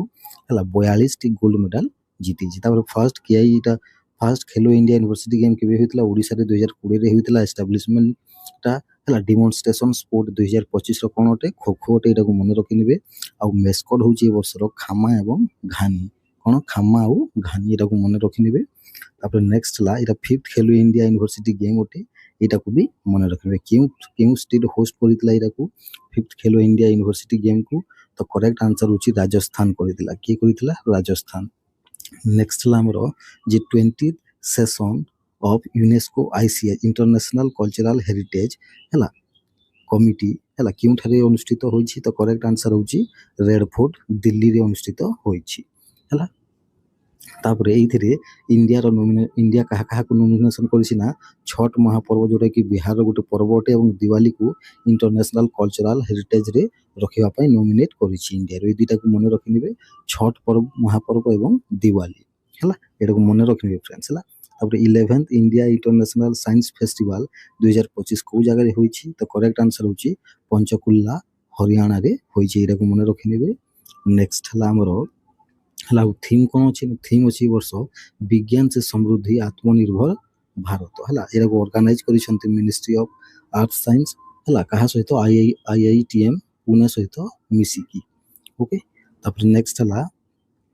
ହେଲା 42ଟି ଗୋଲ୍ଡ ମେଡାଲ ଜିତିଛି। ତାପରେ first Khelo India university game କେବେ ହୋଇଥିଲା? ଓଡ଼ିଶାରେ 2020ରେ ହୋଇଥିଲା। ଏଷ୍ଟାବ୍ଲିଶମେଣ୍ଟଟା ହେଲା ଡିମନଷ୍ଟ୍ରେସନ ସ୍ପୋର୍ଟ 2025ର କ'ଣ ଅଟେ? ଖୋଖୋ ଅଟେ। ଏଇଟାକୁ ମନେ ରଖିନେବେ। ଆଉ ମେସ୍କଟ୍ ହେଉଛି ଏ ବର୍ଷର ଖାମା ଏବଂ ଘାନି। କ'ଣ? ଖାମା ଆଉ ଘାନି, ଏଟାକୁ ମନେ ରଖିନେବେ। ତାପରେ ନେକ୍ସଟ ହେଲା ଏଇଟା 5th Khelo India university game ଅଟେ। ଏଇଟାକୁ ବି ମନେ ରଖିନେବେ। କେଉଁ ଷ୍ଟେଟ୍ ହୋଷ୍ଟ କରିଥିଲା ଏଇଟାକୁ 5th ଖେଲୋ ଇଣ୍ଡିଆ ୟୁନିଭର୍ସିଟି ଗେମ୍କୁ? ତ କରେକ୍ଟ ଆନ୍ସର ହେଉଛି ରାଜସ୍ଥାନ କରିଥିଲା। କିଏ କରିଥିଲା? ରାଜସ୍ଥାନ। ନେକ୍ସଟ ହେଲା ଆମର G20 session of UNESCO ICH international cultural heritage ହେଲା କମିଟି ହେଲା କେଉଁଠାରେ ଅନୁଷ୍ଠିତ ହୋଇଛି? ତ କରେକ୍ଟ ଆନ୍ସର ହେଉଛି ରେଡ୍ ଫୋର୍ଟ ଦିଲ୍ଲୀରେ ଅନୁଷ୍ଠିତ ହୋଇଛି ହେଲା। ତାପରେ ଏଇଥିରେ ଇଣ୍ଡିଆ କାହାକୁ ନୋମିନେସନ କରିଛି ନା ଛଟ୍ ମହାପର୍ବ ଯେଉଁଟାକି ବିହାରର ଗୋଟେ ପର୍ବ ଅଟେ ଏବଂ ଦିୱାଲିକୁ ଇଣ୍ଟରନ୍ୟାସନାଲ କଲଚରାଲ ହେରିଟେଜରେ ରଖିବା ପାଇଁ ନୋମିନେଟ୍ କରିଛି ଇଣ୍ଡିଆର। ଏଇ ଦୁଇଟାକୁ ମନେ ରଖିନେବେ, ଛଟ୍ ମହାପର୍ବ ଏବଂ ଦିୱାଲି ହେଲା। ଏଟାକୁ ମନେ ରଖିନେବେ ଫ୍ରେଣ୍ଡସ୍ ହେଲା। ତାପରେ 11th India international science festival 2025 କେଉଁ ଜାଗାରେ ହୋଇଛି? ତ କରେକ୍ଟ ଆନ୍ସର ହେଉଛି ପଞ୍ଚକୁଲା ହରିୟାଣାରେ ହୋଇଛି। ଏଇଟାକୁ ମନେ ରଖିନେବେ। ନେକ୍ସଟ ହେଲା ଆମର ହେଲା ଆଉ ଥିମ୍ କ'ଣ ଅଛି? ଥିମ୍ ଅଛି ଏ ବର୍ଷ ବିଜ୍ଞାନ ସେ ସମୃଦ୍ଧି ଆତ୍ମନିର୍ଭର ଭାରତ ହେଲା। ଏଟାକୁ ଅର୍ଗାନାଇଜ କରିଛନ୍ତି ମିନିଷ୍ଟ୍ରି ଅଫ୍ ଆର୍ଥ ସାଇନ୍ସ ହେଲା। କାହା ସହିତ? IITM ପୁନେ ସହିତ ମିଶିକି। ଓକେ, ତାପରେ ନେକ୍ସଟ ହେଲା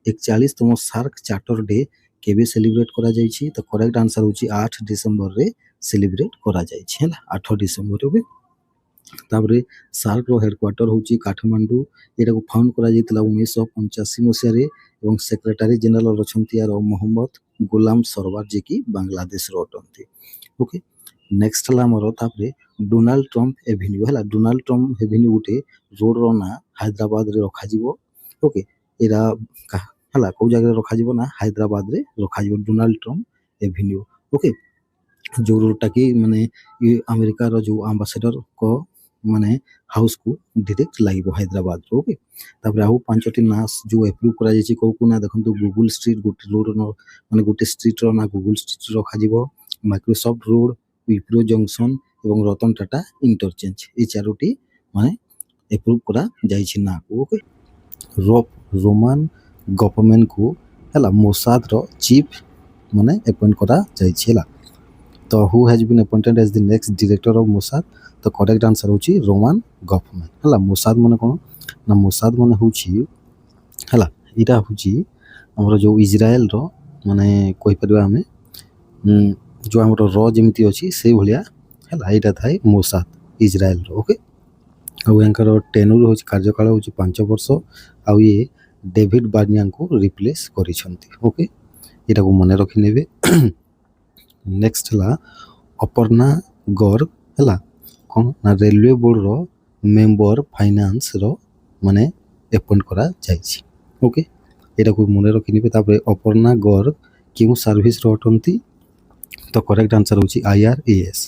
41ତମ ସାର୍କ ଚାର୍ଟର ଡେ କେବେ ସେଲିବ୍ରେଟ୍ କରାଯାଇଛି? ତ କରେକ୍ଟ ଆନ୍ସର ହେଉଛି 8 ଡିସେମ୍ବରରେ ସେଲିବ୍ରେଟ୍ କରାଯାଇଛି ହେଲା, 8 ଡିସେମ୍ବରରେ। ଓକେ, ତାପରେ ସାର୍କର ହେଡକ୍ୱାର୍ଟର ହେଉଛି କାଠମାଣ୍ଡୁ। ଏଟାକୁ ଫାଉଣ୍ଡ କରାଯାଇଥିଲା 1985 ମସିହାରେ ଏବଂ ସେକ୍ରେଟାରୀ ଜେନେରାଲ ଅଛନ୍ତି ୟାର ମହମ୍ମଦ ଗୁଲାମ ସରୱାର ଯିଏକି ବାଂଲାଦେଶର ଅଟନ୍ତି। ଓକେ, ନେକ୍ସଟ ହେଲା ଆମର ତାପରେ ଡୋନାଲ୍ଡ ଟ୍ରମ୍ପ ଏଭିନ୍ୟୁ ହେଲା। ଡୋନାଲ୍ଡ ଟ୍ରମ୍ପ ଏଭିନ୍ୟୁ ଗୋଟେ ରୋଡର ନାଁ ହାଇଦ୍ରାବାଦରେ ରଖାଯିବ। ଓକେ, ଏଇଟା ହେଲା କେଉଁ ଜାଗାରେ ରଖାଯିବ ନା ହାଇଦ୍ରାବାଦରେ ରଖାଯିବ, ଡୋନାଲ୍ଡ ଟ୍ରମ୍ପ ଏଭିନ୍ୟୁ। ଓକେ, ଯେଉଁ ରୋଡ଼ଟା କି ମାନେ ଆମେରିକାର ଯେଉଁ ଆମ୍ବାସେଡ଼ରଙ୍କ ମାନେ ହାଉସ୍କୁ ଡିରେକ୍ଟ ଲାଗିବ ହାଇଦ୍ରାବାଦରୁ। ଓକେ, ତାପରେ ଆଉ 5ଟି ନାଁ ଯେଉଁ ଏପ୍ରୁଭ୍ କରାଯାଇଛି କେଉଁ କେଉଁ ନାଁ ଦେଖନ୍ତୁ, ଗୁଗୁଲ ଷ୍ଟ୍ରିଟ୍ ଗୋଟେ ରୋଡ଼ର ମାନେ ଗୋଟେ ଷ୍ଟ୍ରିଟ୍ର ନାଁ ଗୁଗୁଲ ଷ୍ଟ୍ରିଟ୍ ରଖାଯିବ, ମାଇକ୍ରୋସଫ୍ଟ ରୋଡ଼, ୱିପ୍ରୋ ଜଙ୍କସନ୍ ଏବଂ ରତନ ଟାଟା ଇଣ୍ଟରଚେଞ୍ଜ, ଏଇ 4ଟି ମାନେ ଏପ୍ରୁଭ୍ କରାଯାଇଛି ନାଁକୁ। ଓକେ, ରୋମାନ ଗଭର୍ଣ୍ଣମେଣ୍ଟକୁ ହେଲା ମୋସାଦର ଚିଫ୍ ମାନେ ଆପଏଣ୍ଟ କରାଯାଇଛି ହେଲା। ତ ହୁ has been appointed age the next director of Mossad, ତ କରେକ୍ଟ ଆନ୍ସର ହେଉଛି ରୋମାନ ଗଭର୍ଣ୍ଣମେଣ୍ଟ ହେଲା। ମୋସାଦ ମାନେ କ'ଣ ନା ମୋସାଦ ମାନେ ହେଉଛି ହେଲା, ଏଇଟା ହେଉଛି ଆମର ଯେଉଁ ଇଜ୍ରାଏଲର ମାନେ କହିପାରିବା ଆମେ ଯେଉଁ ଆମର ଯେମିତି ଅଛି ସେଇଭଳିଆ ହେଲା, ଏଇଟା ଥାଏ ମୋସାଦ ଇଜ୍ରାଏଲର। ଓକେ, ଆଉ ୟାଙ୍କର ଟେନୁର ହେଉଛି କାର୍ଯ୍ୟକାଳ ହେଉଛି 5 ବର୍ଷ, ଆଉ ଇଏ ଡେଭିଡ୍ ବାର୍ନିଆଙ୍କୁ ରିପ୍ଲେସ୍ କରିଛନ୍ତି। ଓକେ, ଏଇଟାକୁ ମନେ ରଖିନେବେ। ନେକ୍ସଟ ହେଲା ଅପର୍ଣ୍ଣା ଗର୍ଗ ହେଲା, କ'ଣ ନା ରେଲୱେ ବୋର୍ଡ଼ର ମେମ୍ବର ଫାଇନାନ୍ସର ମାନେ ଆପଏଣ୍ଟ କରାଯାଇଛି। ଓକେ, ଏଇଟାକୁ ମନେ ରଖିନେବେ। ତାପରେ ଅପର୍ଣ୍ଣା ଗର୍ଗ କେଉଁ ସର୍ଭିସର ଅଟନ୍ତି, ତ କରେକ୍ଟ ଆନ୍ସର ହେଉଛି IRAS।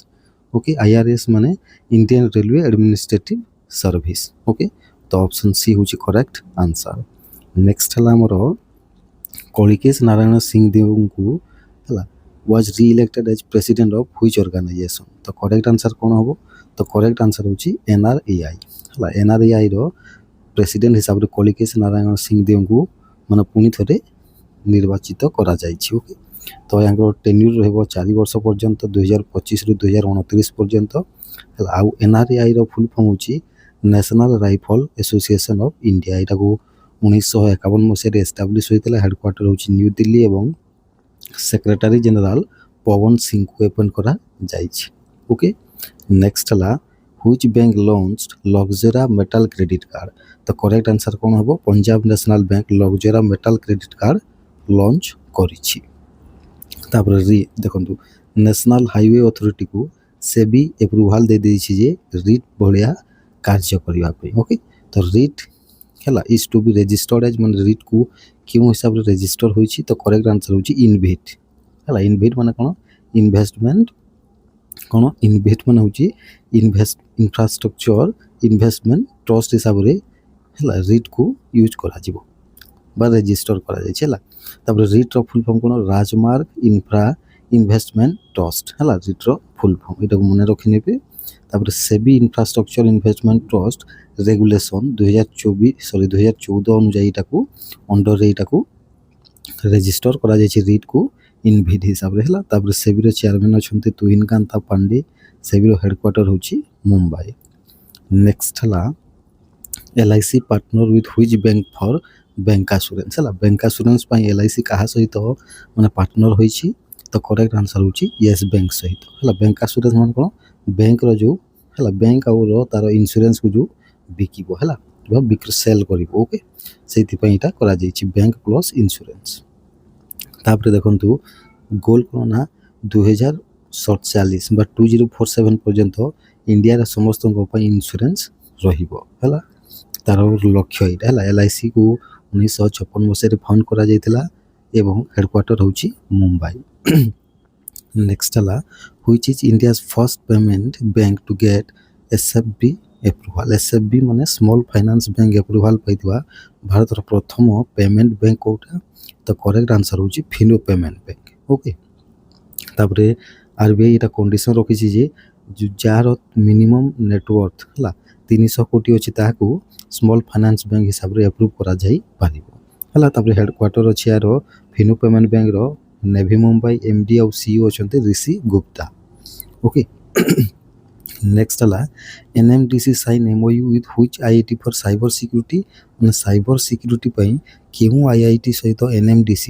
ଓକେ, IRAS ମାନେ Indian railway administrative service. Okay, ତ ଅପସନ୍ ସି ହେଉଛି କରେକ୍ଟ ଆନ୍ସର। ନେକ୍ସଟ ହେଲା ଆମର କଳିକେଶ ନାରାୟଣ ସିଂଦେଓଙ୍କୁ ହେଲା was re-elected as president of which organisation, ତ କରେକ୍ଟ ଆନ୍ସର କ'ଣ ହେବ, ତ କରେକ୍ଟ ଆନ୍ସର ହେଉଛି NRAI ହେଲା। NRAIର ପ୍ରେସିଡେଣ୍ଟ ହିସାବରେ କଳିକେଶ ନାରାୟଣ ସିଂଦେଓଙ୍କୁ ମାନେ ପୁଣି ଥରେ ନିର୍ବାଚିତ କରାଯାଇଛି। ଓକେ, ତ ୟାଙ୍କର ଟେନ୍ୟୁର ରହିବ 4 ବର୍ଷ ପର୍ଯ୍ୟନ୍ତ, 2025ରୁ 2029 ପର୍ଯ୍ୟନ୍ତ ହେଲା। ଆଉ NRAIର ଫୁଲ୍ ଫର୍ମ ହେଉଛି national rifle association of India. ଏଇଟାକୁ 1951 ମସିହାରେ ଏଷ୍ଟାବ୍ଲିଶ୍ ହୋଇଥିଲା। ହେଡ଼କ୍ୱାର୍ଟର ହେଉଛି ନ୍ୟୁ ଦିଲ୍ଲୀ ଏବଂ ସେକ୍ରେଟାରୀ ଜେନେରାଲ ପବନ ସିଂଙ୍କୁ ଆପଏଣ୍ଟ କରାଯାଇଛି। ଓକେ, ନେକ୍ସଟ ହେଲା which bank launched Luxura metal credit card, ତ କରେକ୍ଟ ଆନ୍ସର କ'ଣ ହେବ, Punjab national bank Luxura metal credit card launch କରିଛି। ତାପରେ ଦେଖନ୍ତୁ ନ୍ୟାସନାଲ ହାଇୱେ ଅଥରିଟିକୁ ସେବି ଏପ୍ରୁଭାଲ ଦେଇଦେଇଛି ଯେ ରିଟ୍ ଭଳିଆ କାର୍ଯ୍ୟ କରିବା ପାଇଁ। ଓକେ, ତ ରିଟ୍ ହେଲା is to be registered as, ମାନେ ରିଟ୍କୁ କେଉଁ ହିସାବରେ ରେଜିଷ୍ଟର ହୋଇଛି, ତ କରେକ୍ଟ ଆନ୍ସର ହେଉଛି ଇନଭିଟ୍ ହେଲା। ଇନଭିଟ୍ ମାନେ କ'ଣ, ଇନଭେଷ୍ଟମେଣ୍ଟ କ'ଣ, ଇନଭିଟ୍ ମାନେ ହେଉଛି ଇନଫ୍ରାଷ୍ଟ୍ରକ୍ଚର ଇନଭେଷ୍ଟମେଣ୍ଟ ଟ୍ରଷ୍ଟ ହିସାବରେ ହେଲା ରିଟ୍କୁ ୟୁଜ୍ କରାଯିବ ବା ରେଜିଷ୍ଟର କରାଯାଇଛି ହେଲା। ତାପରେ ରିଟ୍ର ଫୁଲ୍ ଫର୍ମ କ'ଣ, ରାଜମାର୍ଗ ଇନଫ୍ରା ଇନଭେଷ୍ଟମେଣ୍ଟ ଟ୍ରଷ୍ଟ ହେଲା, ରିଟ୍ର ଫୁଲ୍ ଫର୍ମ, ଏଇଟାକୁ ମନେ ରଖିନେବେ। ତାପରେ ସେବି ଇନଫ୍ରାଷ୍ଟ୍ରକ୍ଚର ଇନଭେଷ୍ଟମେଣ୍ଟ ଟ୍ରଷ୍ଟ ରେଗୁଲେସନ୍ 2014 ଅନୁଯାୟୀ ଏଇଟାକୁ ଅଣ୍ଡରରେ ଏଇଟାକୁ ରେଜିଷ୍ଟର କରାଯାଇଛି ରିଟ୍କୁ ଇନଭିଟ୍ ହିସାବରେ ହେଲା। ତାପରେ ସେବିର ଚେୟାରମ୍ୟାନ୍ ଅଛନ୍ତି ତୁହିନକାନ୍ତା ପାଣ୍ଡେ, ସେବିର ହେଡ଼କ୍ୱାର୍ଟର ହେଉଛି ମୁମ୍ବାଇ। ନେକ୍ସଟ ହେଲା LIC partner with which bank for bank assurance ହେଲା। ବ୍ୟାଙ୍କ ଆସୁରାନ୍ସ ପାଇଁ LIC କାହା ସହିତ ମାନେ ପାର୍ଟନର ହୋଇଛି, ତ କରେକ୍ଟ ଆନ୍ସର ହେଉଛି ୟେସ୍ ବ୍ୟାଙ୍କ ସହିତ ହେଲା। ବ୍ୟାଙ୍କ ଆସୁରାନ୍ସ ମାନେ କ'ଣ, ବ୍ୟାଙ୍କର ଯେଉଁ ହେଲା ବ୍ୟାଙ୍କ ଆଉ ତାର ଇନ୍ସୁରାନ୍ସକୁ ଯେଉଁ ବିକିବ ହେଲା ବା ସେଲ୍ କରିବ। ଓକେ, ସେଇଥିପାଇଁ ଏଇଟା କରାଯାଇଛି ବ୍ୟାଙ୍କ ପ୍ଲସ୍ ଇନ୍ସୁରାନ୍ସ। ତାପରେ ଦେଖନ୍ତୁ ଗୋଲ୍ କ'ଣ ନା 2047 ବା 2047 ପର୍ଯ୍ୟନ୍ତ ଇଣ୍ଡିଆର ସମସ୍ତଙ୍କ ପାଇଁ ଇନ୍ସୁରାନ୍ସ ରହିବ ହେଲା। ତାର ଲକ୍ଷ୍ୟ ଏଇଟା ହେଲା। LICକୁ 1956 ମସିହାରେ ଫାଉଣ୍ଡ କରାଯାଇଥିଲା ଏବଂ ହେଡ଼କ୍ୱାର୍ଟର ହେଉଛି ମୁମ୍ବାଇ। ନେକ୍ସଟ ହେଲା which is India's first payment bank to get SFB approval. SFB ମାନେ ସ୍ମଲ୍ ଫାଇନାନ୍ସ ବ୍ୟାଙ୍କ ଏପ୍ରୁଭାଲ ପାଇଥିବା ଭାରତର ପ୍ରଥମ ପେମେଣ୍ଟ ବ୍ୟାଙ୍କ କେଉଁଟା, ତ କରେକ୍ଟ ଆନ୍ସର ହେଉଛି ଫିନୋ ପେମେଣ୍ଟ ବ୍ୟାଙ୍କ। ଓକେ, ତାପରେ RBI ଏଇଟା କଣ୍ଡିସନ୍ ରଖିଛି ଯେ ଯାହାର ମିନିମମ୍ ନେଟୱାର୍ଥ ହେଲା 300 କୋଟି ଅଛି ତାହାକୁ ସ୍ମଲ୍ ଫାଇନାନ୍ସ ବ୍ୟାଙ୍କ ହିସାବରେ ଆପ୍ରୁଭ୍ କରାଯାଇପାରିବ ହେଲା। ତାପରେ ହେଡ଼କ୍ୱାର୍ଟର ଅଛି ଏହାର ଫିନୋ ପେମେଣ୍ଟ ବ୍ୟାଙ୍କର ନେଭି ମୁମ୍ବାଇ, MD ଆଉ CEO ଅଛନ୍ତି ରିଷି ଗୁପ୍ତା। ଓକେ, ନେକ୍ସଟ ହେଲା NMDC sign MOU with which IIT for cyber security, ମାନେ ସାଇବର ସିକ୍ୟୁରିଟି ପାଇଁ କେଉଁ IIT ସହିତ NMDC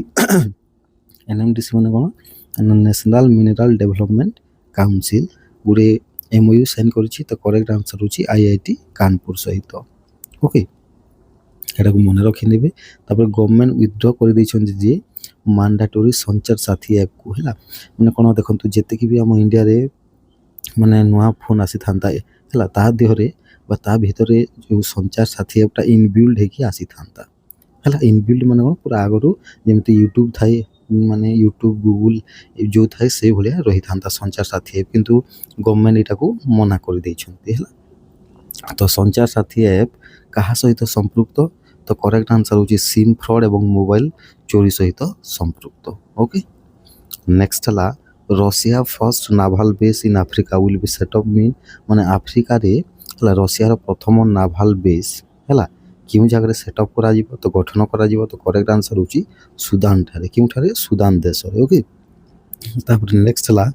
ମାନେ କ'ଣ, ନ୍ୟାସନାଲ୍ ମିନେରାଲ ଡେଭଲପମେଣ୍ଟ କାଉନସିଲ୍ ଗୋଟେ MOU ସାଇନ୍ କରିଛି, ତ କରେକ୍ଟ ଆନ୍ସର ହେଉଛି IIT କାନପୁର ସହିତ। ଓକେ, ଏଟାକୁ ମନେ ରଖିନେବେ। ତାପରେ ଗଭର୍ଣ୍ଣମେଣ୍ଟ ୱିଥଡ୍ର କରିଦେଇଛନ୍ତି ଯେ ମାଣ୍ଡାଟୋରୀ ସଞ୍ଚାର ସାଥୀ ଆପ୍କୁ ହେଲା। ମାନେ କ'ଣ ଦେଖନ୍ତୁ, ଯେତିକି ବି ଆମ ଇଣ୍ଡିଆରେ ମାନେ ନୂଆ ଫୋନ୍ ଆସିଥାନ୍ତା ହେଲା ତା ଦେହରେ ବା ତା ଭିତରେ ଯେଉଁ ସଞ୍ଚାର ସାଥୀ ଆପ୍ଟା ଇନବିଲ୍ଡ ହେଇକି ଆସିଥାନ୍ତା ହେଲା। ଇନବିଲ୍ଡ ମାନେ କ'ଣ ପୁରା ଆଗରୁ ଯେମିତି ୟୁଟ୍ୟୁବ୍ ଥାଏ, ମାନେ ୟୁଟ୍ୟୁବ୍ ଗୁଗୁଲ୍ ଯେଉଁ ଥାଏ ସେଇଭଳିଆ ରହିଥାନ୍ତା ସଞ୍ଚାର ସାଥୀ ଆପ୍, କିନ୍ତୁ ଗଭର୍ଣ୍ଣମେଣ୍ଟ ଏଇଟାକୁ ମନା କରିଦେଇଛନ୍ତି ହେଲା। ତ ସଞ୍ଚାର ସାଥୀ ଆପ୍ କାହା ସହିତ ସମ୍ପୃକ୍ତ? ତ କରେକ୍ଟ ଆନ୍ସର୍ ହେଉଛି ସିମ୍ ଫ୍ରଡ୍ ଏବଂ ମୋବାଇଲ ଚୋରି ସହିତ ସମ୍ପୃକ୍ତ। ଓକେ, ନେକ୍ସଟ ହେଲା Russia first naval base in Africa will be set up mean, ମାନେ ଆଫ୍ରିକାରେ ହେଲା ରଷିଆର ପ୍ରଥମ ନାଭାଲ ବେସ୍ ହେଲା କେଉଁ ଜାଗାରେ ସେଟଅପ୍ କରାଯିବ? ତ ଗଠନ କରାଯିବ। ତ କରେକ୍ଟ ଆନ୍ସର୍ ହେଉଛି ସୁଦାନ ଠାରେ। କେଉଁଠାରେ? ସୁଦାନ ଦେଶରେ। ଓକେ, ତାପରେ ନେକ୍ସଟ ହେଲା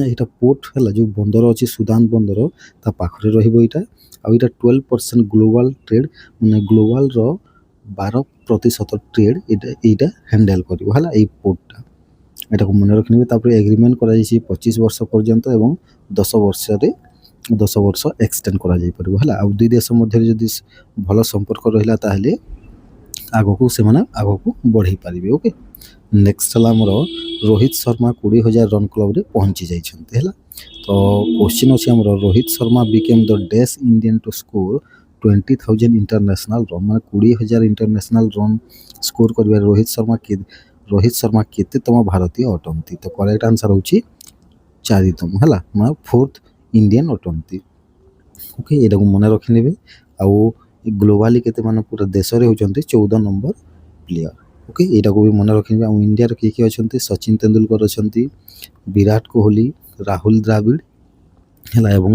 ଏଇଟା ପୋର୍ଟ ହେଲା, ଯେଉଁ ବନ୍ଦର ଅଛି ସୁଦାନ ବନ୍ଦର ତା ପାଖରେ ରହିବ ଏଇଟା। ଆଉ ଏଇଟା 12% ଗ୍ଲୋବାଲ୍ ଟ୍ରେଡ୍, ମାନେ ଗ୍ଲୋବାଲ୍ର 12% ଟ୍ରେଡ୍ ଏଇଟା ହ୍ୟାଣ୍ଡେଲ୍ କରିବ ହେଲା, ଏଇ ପୋର୍ଟଟା। ଏଟାକୁ ମନେ ରଖିନେବେ। ତାପରେ ଏଗ୍ରିମେଣ୍ଟ କରାଯାଇଛି 25 ବର୍ଷ ପର୍ଯ୍ୟନ୍ତ ଏବଂ 10 ବର୍ଷ ଏକ୍ସଟେଣ୍ଡ କରାଯାଇପାରିବ ହେଲା। ଆଉ ଦୁଇ ଦେଶ ମଧ୍ୟରେ ଯଦି ଭଲ ସମ୍ପର୍କ ରହିଲା ତାହେଲେ ଆଗକୁ ସେମାନେ ବଢ଼େଇ ପାରିବେ। ଓକେ, ନେକ୍ସଟ ହେଲା ଆମର ରୋହିତ ଶର୍ମା 20,000 ରନ୍ କ୍ଲବ୍ରେ ପହଞ୍ଚି ଯାଇଛନ୍ତି ହେଲା। ତ କୋଶ୍ଚିନ୍ ଅଛି ଆମର Rohit Sharma became the dash Indian to score 20,000 international run, ମାନେ 20,000 ଇଣ୍ଟରନ୍ୟାସନାଲ୍ ରନ୍ ସ୍କୋର କରିବାରେ ରୋହିତ ଶର୍ମା କେତେତମ ଭାରତୀୟ ଅଟନ୍ତି? ତ କରେକ୍ଟ ଆନ୍ସର୍ ହେଉଛି 4ତମ ହେଲା, ମାନେ 4th ଇଣ୍ଡିଆନ୍ ଅଟନ୍ତି। ଓକେ, ଏଇଟାକୁ ମନେ ରଖିନେବେ। ଆଉ ଗ୍ଲୋବାଲି କେତେ, ମାନେ ପୁରା ଦେଶରେ ହେଉଛନ୍ତି 14 ନମ୍ବର ପ୍ଲେୟାର। ଓକେ, ଏଇଟାକୁ ବି ମନେ ରଖିନେବେ। ଆଉ ଇଣ୍ଡିଆର କିଏ କିଏ ଅଛନ୍ତି? ସଚିନ ତେନ୍ଦୁଲକର ଅଛନ୍ତି, ବିରାଟ କୋହଲି, ରାହୁଲ ଦ୍ରାବିଡ଼ ହେଲା, ଏବଂ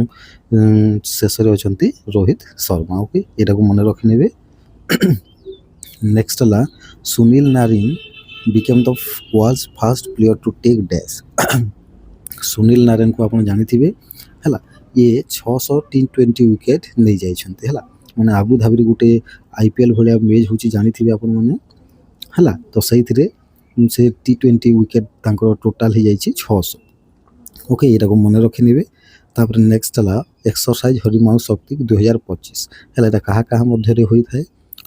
ଶେଷରେ ଅଛନ୍ତି ରୋହିତ ଶର୍ମା। ଓକେ, ଏଇଟାକୁ ମନେ ରଖିନେବେ। ନେକ୍ସଟ ହେଲା Sunil Narine became the world's first player to take dash. Sunil ନାରାୟଣକୁ ଆପଣ ଜାଣିଥିବେ ହେଲା, ଇଏ 600 T20 ୱିକେଟ୍ ନେଇଯାଇଛନ୍ତି ହେଲା। ମାନେ ଆବୁଧାବିରେ ଗୋଟେ IPL ଭଳିଆ ମ୍ୟାଚ୍ ହେଉଛି ଜାଣିଥିବେ ଆପଣମାନେ ହେଲା। ତ ସେଇଥିରେ ସେ T20 ୱିକେଟ୍ ତାଙ୍କର ଟୋଟାଲ୍ ହେଇଯାଇଛି 600। ଓକେ, ଏଇଟାକୁ ମନେ ରଖିନେବେ। ତାପରେ ନେକ୍ସଟ ହେଲା ଏକ୍ସରସାଇଜ୍ ହରିମାଉ ଶକ୍ତି 2025 ହେଲା, ଏଇଟା କାହା କାହା ମଧ୍ୟରେ ହୋଇଥାଏ?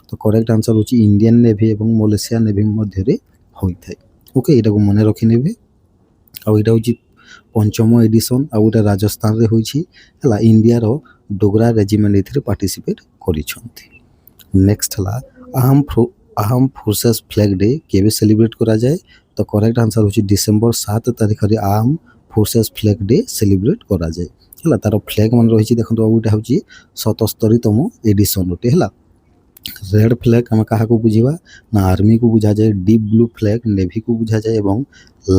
ତ କରେକ୍ଟ ଆନ୍ସର୍ ହେଉଛି ଇଣ୍ଡିଆନ୍ ନେଭି ଏବଂ ମଲେସିଆ ନେଭି ମଧ୍ୟରେ ହୋଇଥାଏ। ଓକେ, ଏଇଟାକୁ ମନେ ରଖିନେବେ। ଆଉ ଏଇଟା ହେଉଛି 5ମ ଏଡ଼ିସନ୍, ଆଉ ଏଇଟା ରାଜସ୍ଥାନରେ ହୋଇଛି ହେଲା। ଇଣ୍ଡିଆର ଡୋଗ୍ରା ରେଜିମେଣ୍ଟ ଏଥିରେ ପାର୍ଟିସିପେଟ୍ କରିଛନ୍ତି। ନେକ୍ସଟ ହେଲା ଆର୍ମ ଫୋର୍ସେସ୍ ଫ୍ଲାଗ ଡେ କେବେ ସେଲିବ୍ରେଟ୍ କରାଯାଏ? ତ କରେକ୍ଟ ଆନ୍ସର୍ ହେଉଛି ଡିସେମ୍ବର 7 ତାରିଖରେ arm forces flag day celebrate କରାଯାଏ ହେଲା। ତାର ଫ୍ଲାଗ ମାନେ ରହିଛି ଦେଖନ୍ତୁ, ଆଉ ଏଇଟା ହେଉଛି 77ତମ ଏଡ଼ିସନ୍ ଅଟେ ହେଲା। ରେଡ୍ ଫ୍ଲାଗ ଆମେ କାହାକୁ ବୁଝିବା? ନା ଆର୍ମିକୁ ବୁଝାଯାଏ। ଡିପ୍ ବ୍ଲୁ ଫ୍ଲାଗ ନେଭିକୁ ବୁଝାଯାଏ ଏବଂ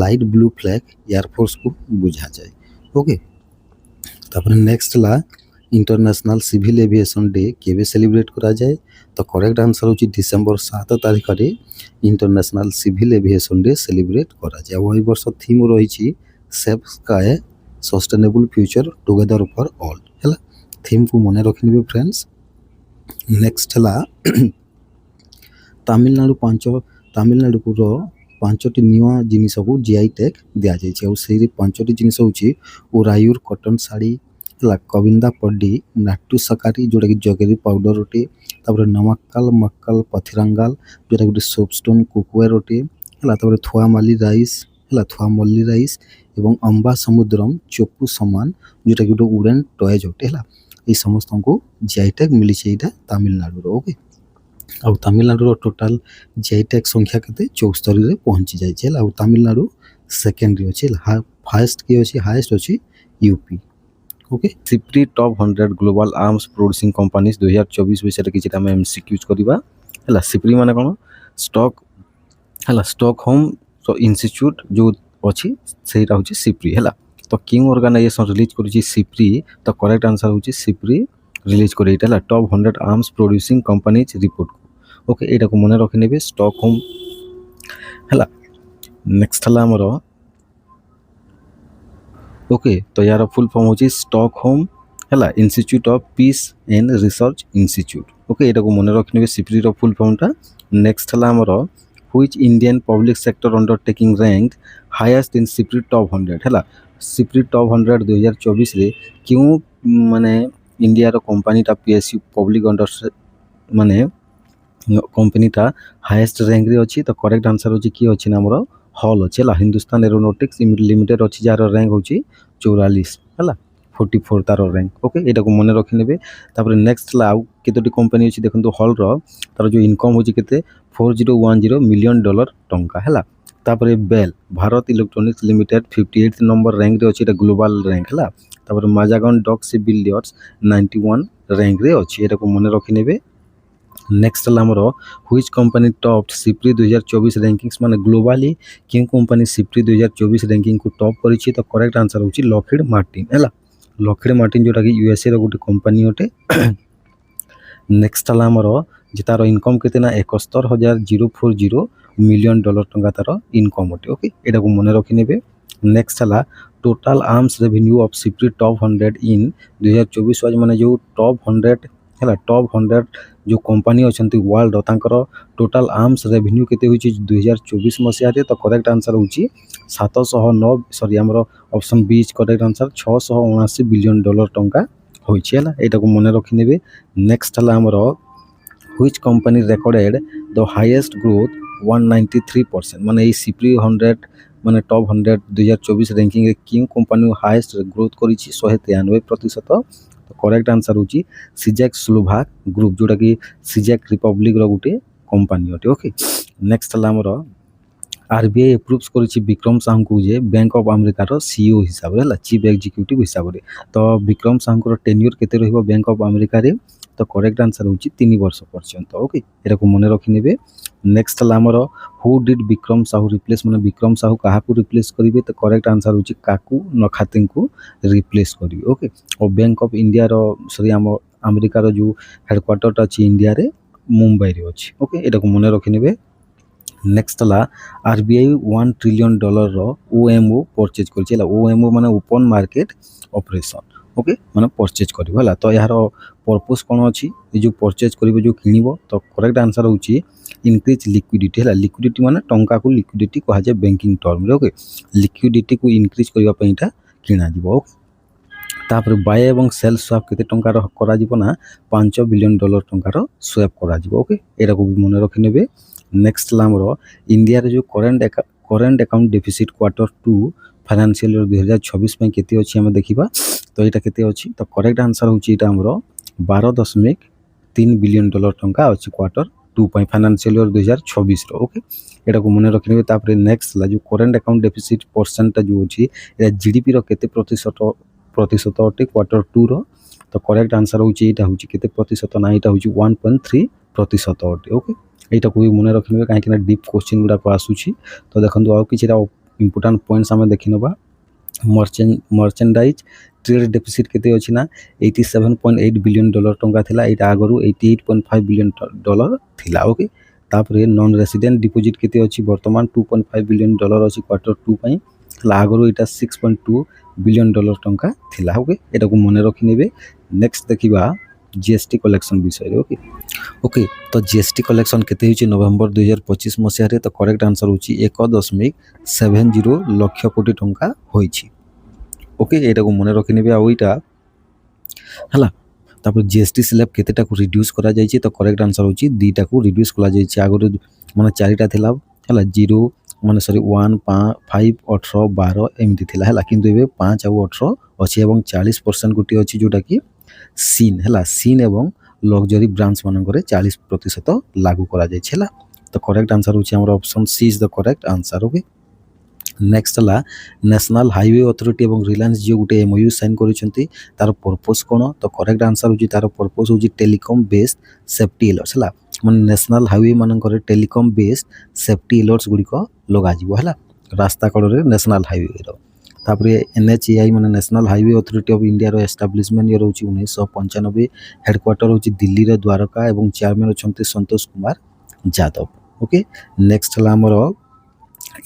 ଲାଇଟ୍ ବ୍ଲୁ ଫ୍ଲାଗ ଏୟାରଫୋର୍ସକୁ ବୁଝାଯାଏ। ଓକେ, ତାପରେ ନେକ୍ସଟ ହେଲା ଇଣ୍ଟରନ୍ୟାସନାଲ୍ ସିଭିଲ୍ ଏଭିଏସନ୍ ଡେ କେବେ ସେଲିବ୍ରେଟ୍ କରାଯାଏ? ତ କରେକ୍ଟ ଆନ୍ସର୍ ହେଉଛି ଡିସେମ୍ବର 7 ତାରିଖରେ international civil aviation day celebrate କରାଯାଏ। ଆଉ ଏହି ବର୍ଷ ଥିମ୍ ରହିଛି safe sky sustainable future together for all ହେଲା। ଥିମ୍କୁ ମନେ ରଖିନେବେ ଫ୍ରେଣ୍ଡସ୍। ନେକ୍ସଟ ହେଲା ତାମିଲନାଡୁର 5ଟି ନୂଆ ଜିନିଷକୁ GI ଟ୍ୟାଗ୍ ଦିଆଯାଇଛି। ଆଉ ସେଇ 5ଟି ଜିନିଷ ହେଉଛି ଓରାୟୁର କଟନ୍ ଶାଢ଼ୀ ହେଲା, କବିନ୍ଦା ପଡ୍ଡି ନାଟୁ ସକାରୀ ଯେଉଁଟାକି ଜଗେରୀ ପାଉଡ଼ର ଅଟେ, ତାପରେ ନମକ୍କାଲ ମକ୍କାଲ ପଥିରାଙ୍ଗାଲ ଯେଉଁଟାକି ଗୋଟେ ସୋପଷ୍ଟୋନ୍ କୁକୱେର୍ ଅଟେ ହେଲା, ତାପରେ ଥୁଆମଲ୍ଲି ରାଇସ୍ ଏବଂ ଅମ୍ବା ସମୁଦ୍ରମ୍ ଚୋପୁ ସମାନ ଯେଉଁଟାକି ଗୋଟେ ଉଡ଼େନ୍ ଟଏଜ୍ ଅଟେ ହେଲା। এই ସମସ୍ତଙ୍କୁ GI ଟ୍ୟାଗ୍ ମିଳିଛି ଏଇଟା ତାମିଲନାଡୁର। ଓକେ, ଆଉ ତାମିଲନାଡୁର ଟୋଟାଲ GI ଟ୍ୟାଗ୍ ସଂଖ୍ୟା କେତେ? 74ରେ ପହଞ୍ଚି ଯାଇଛି ହେଲା। ଆଉ ତାମିଲନାଡୁ ସେକେଣ୍ଡରେ ଅଛି ହେଲା। ଫାର୍ଷ୍ଟ କିଏ ଅଛି? ହାଏଷ୍ଟ ଅଛି UP। Okay, SIPRI top 100 global arms producing companies 2024 ବିଷୟରେ କିଛିଟା ଆମେ MCQs କରିବା ହେଲା। ସିପ୍ରି ମାନେ କ'ଣ? ଷ୍ଟକହୋମ୍ ଇନଷ୍ଟିଚ୍ୟୁଟ୍ ଯେଉଁ ଅଛି ସେଇଟା ହେଉଛି ସିପ୍ରି ହେଲା। ତ କେଉଁ ଅର୍ଗାନାଇଜେସନ୍ ରିଲିଜ୍ କରୁଛି ସିପ୍ରି? ତ କରେକ୍ଟ ଆନ୍ସର୍ ହେଉଛି ସିପ୍ରି ରିଲିଜ୍ କରି ଏଇଟା ହେଲା ଟପ୍ 100 ଆର୍ମସ୍ ପ୍ରୋଡ୍ୟୁସିଂ କମ୍ପାନିଜ୍ ରିପୋର୍ଟକୁ। ଓକେ, ଏଇଟାକୁ ମନେ ରଖିନେବେ ଷ୍ଟକହୋମ୍ ହେଲା। ନେକ୍ସଟ ହେଲା ଆମର ଓକେ, ତ ୟାର ଫୁଲ୍ ଫର୍ମ ହେଉଛି ଷ୍ଟକହୋମ୍ ହେଲା institute of peace and research institute. Okay, ଏଇଟାକୁ ମନେ ରଖିନେବେ ସିପ୍ରିର ଫୁଲ୍ ଫର୍ମଟା। ନେକ୍ସଟ ହେଲା ଆମର which Indian public sector undertaking rank highest in SIPRI top 100 ହେଲା। ସିପ୍ରି ଟପ୍ 100 2024ରେ କେଉଁ ମାନେ ଇଣ୍ଡିଆର କମ୍ପାନୀଟା PSU ପବ୍ଲିକ୍ ମାନେ କମ୍ପାନୀଟା ହାଏଷ୍ଟ ର୍ୟାଙ୍କରେ ଅଛି? ତ କରେକ୍ଟ ଆନ୍ସର୍ ହେଉଛି କିଏ ଅଛି ନା ଆମର ହଲ୍ ଅଛି ହେଲା। ହିନ୍ଦୁସ୍ତାନ ଏରୋନଟିକ୍ସ ଲିମିଟେଡ୍ ଅଛି ଯାହାର ର୍ୟାଙ୍କ ହେଉଛି 44 ହେଲା। 44 तार रैंक। ओके एटा को मन रखि नेबे। तापर नेक्स्ट ला आउ केतोटी कंपनी अछि देखंतु हॉल रो तार जो इनकम होची केते 4010 मिलियन डॉलर टंका हैला। तापर BEL Bharat electronics limited 58 number rank रे अछि, एटा ग्लोबल रैंक हैला। तापर माजागन डॉक बिलियर्ड्स 91 रैंक रे अछि, एटा को मन रखि नेबे। नेक्स्ट हमर which company top SIPRI 2024 rankings माने ग्लोबली किं कंपनी सिप्री 2024 रैंकिंग को टॉप करिछि, तो करेक्ट आंसर होछि लॉकहीड मार्टिन हैला। लॉकहीड मार्टिन जोटा कि यूएसए रो गुटे कंपनी होटे। नेक्स्ट हमर जे तार इनकम केते ना 71,040 मिलियन डॉलर टंका तार इनकम होटे। ओके एटा को मन रखि नेबे। नेक्स्ट हला total arms revenue of SIPRI top 100 in 2024 was माने जो टॉप 100 हैला। टॉप 100 जो कंपनी अछंती वर्ल्ड तांकर टोटल आर्म्स रेवेन्यू केते होची 2024 मसिया रे, तो करेक्ट आंसर होची 709 सॉरी हमर option B is correct answer 679 billion dollar टंका होईछि हैला। एटा को मन रखि नेबे। नेक्स्ट हला हमर which company recorded the highest growth 193% माने ई सिप्री 100 माने टॉप 100 2024 रैंकिंग रे किं कंपनी हाईएस्ट ग्रोथ करिछि 193%। तो करेक्ट आंसर होची सिजैक स्लोवाक ग्रुप जोटा कि सिजैक रिपब्लिक रो गुटे कंपनी होटे। ओके नेक्स्ट हला हमर आरबीआई अप्रूव्स करिछि विक्रम साहू को जे बैंक ऑफ अमेरिका रो सीईओ हिसाब रे हला, चीफ एग्जीक्यूटिव हिसाब रे। तो विक्रम साहू रो टेन्योर केते रहिबो बैंक ऑफ अमेरिका रे, तो करेक्ट आंसर होची 3 वर्ष पर्यंत। ओके एटा को मन रखि नेबे। नेक्स्ट हला हमर who did Vikram Sahu replace माने विक्रम साहू काहा को रिप्लेस करिवे, तो करेक्ट आंसर होची काकू नखातिंग को रिप्लेस करिवे। ओके और बैंक ऑफ इंडिया रो सॉरी हम अमेरिका रो जो हेडक्वार्टर अछि इंडिया रे मुंबई रे अछि। ओके एटा को मन रखि नेबे। नेक्स्ट हला आरबीआई $1 ट्रिलियन रो ओएमओ परचेज करछि हला। ओएमओ माने ओपन मार्केट ऑपरेशन। ओके माने परचेज करिवो हला। तो यार पर्पस कोन अछि ए जो परचेज करिवो जो किनिवो, तो करेक्ट आंसर होछि इंक्रीज लिक्विडिटी हला। लिक्विडिटी माने टंका को लिक्विडिटी कहा जाय बैंकिंग टर्म रे। ओके लिक्विडिटी को इंक्रीज करिवा पई इटा किना दिबो। तापर बाय एवं सेल स्वैप केते टंका रो करा जिवो ना 5 बिलियन डॉलर टंका रो स्वैप करा जिवो। ओके एटा को भी मन रखि नेबे। नेक्स्ट लामरो इंडिया रे जो current account deficit quarter 2 financial year 2026 में केते अछि हम देखिबा। तो एटा केते अछि, तो करेक्ट आंसर होछि एटा हमरो 12.3 बिलियन डॉलर टंका अछि क्वार्टर 2 पई फाइनेंशियल ईयर 2026 रो। ओके एटा को मन रखि नेबे। तापर नेक्स्ट ला जो करेंट अकाउंट डेफिसिट परसेंट जो अछि एटा जीडीपी रो केते प्रतिशत अटे क्वार्टर 2 रो, तो करेक्ट आंसर होछि एटा होछि केते प्रतिशत ना, एटा होछि 1.3% अटे। ओके एटा को भी मन रखि नेबे काहे कि ना डीप क्वेश्चन गुडा को आसुछि। तो देखंतु आ किछरा इंपोर्टेंट पॉइंट्स हम देखि नबा। मर्चेंडाइज ट्रेड डेफिसिट केते अछि ना 87.8 बिलियन डॉलर टंका थिला, एटा आगरु 88.5 बिलियन डॉलर थिला। ओके तापर नॉन रेसिडेंट डिपॉजिट केते अछि वर्तमान 2.5 बिलियन डॉलर अछि क्वार्टर 2 पई, आगरु एटा 6.2 बिलियन डॉलर टंका थिला। ओके एटा को मन रखि नेबे। नेक्स्ट देखिबा जीएसटी कलेक्शन विषय रे। ओके तो जीएसटी कलेक्शन केते होची नवंबर 2025 मसिया रे, तो करेक्ट आंसर होची 1.70 लाख कोटी टंका होईची। ओके एटा को मन रखि नेबे। आ ओइटा हला तापर जीएसटी स्लैब केतेटा को रिड्यूस करा जायछि, तो करेक्ट आंसर होची 2टा को रिड्यूस करा जायछि। आगरो माने 4टा थिला हला 0 माने सॉरी 1 5 18 12 एमती थिला हला, किंतु एबे 5 और 18 अछि एवं 40% गुटी अछि जोटा कि सीन हला। सीन एवं लग्जरी ब्रांड्स मानकरे 40% लागू करा जाय छला। तो करेक्ट आंसर होछि हमर option C is the correct answer. Okay next हला नेशनल हाईवे अथॉरिटी एवं रिलायंस जो गुटे एमओयू साइन करिसंती तार पर्पस कोन, तो करेक्ट आंसर होछि तार पर्पस होछि टेलीकॉम बेस्ड सेफ्टी अलर्ट्स हला। माने नेशनल हाईवे मानकरे टेलीकॉम बेस्ड सेफ्टी अलर्ट्स गुडी को लगा जिवो हला रास्ता कड़े नेशनल हाईवे रो। तापर एनएचएआई माने national highway authority of India रो एस्टैब्लिशमेंट ईयर होछि 1995। हेडक्वार्टर होछि दिल्ली रे द्वारका एवं चेयरमैन अछंती संतोष कुमार यादव। ओके नेक्स्ट हला हमर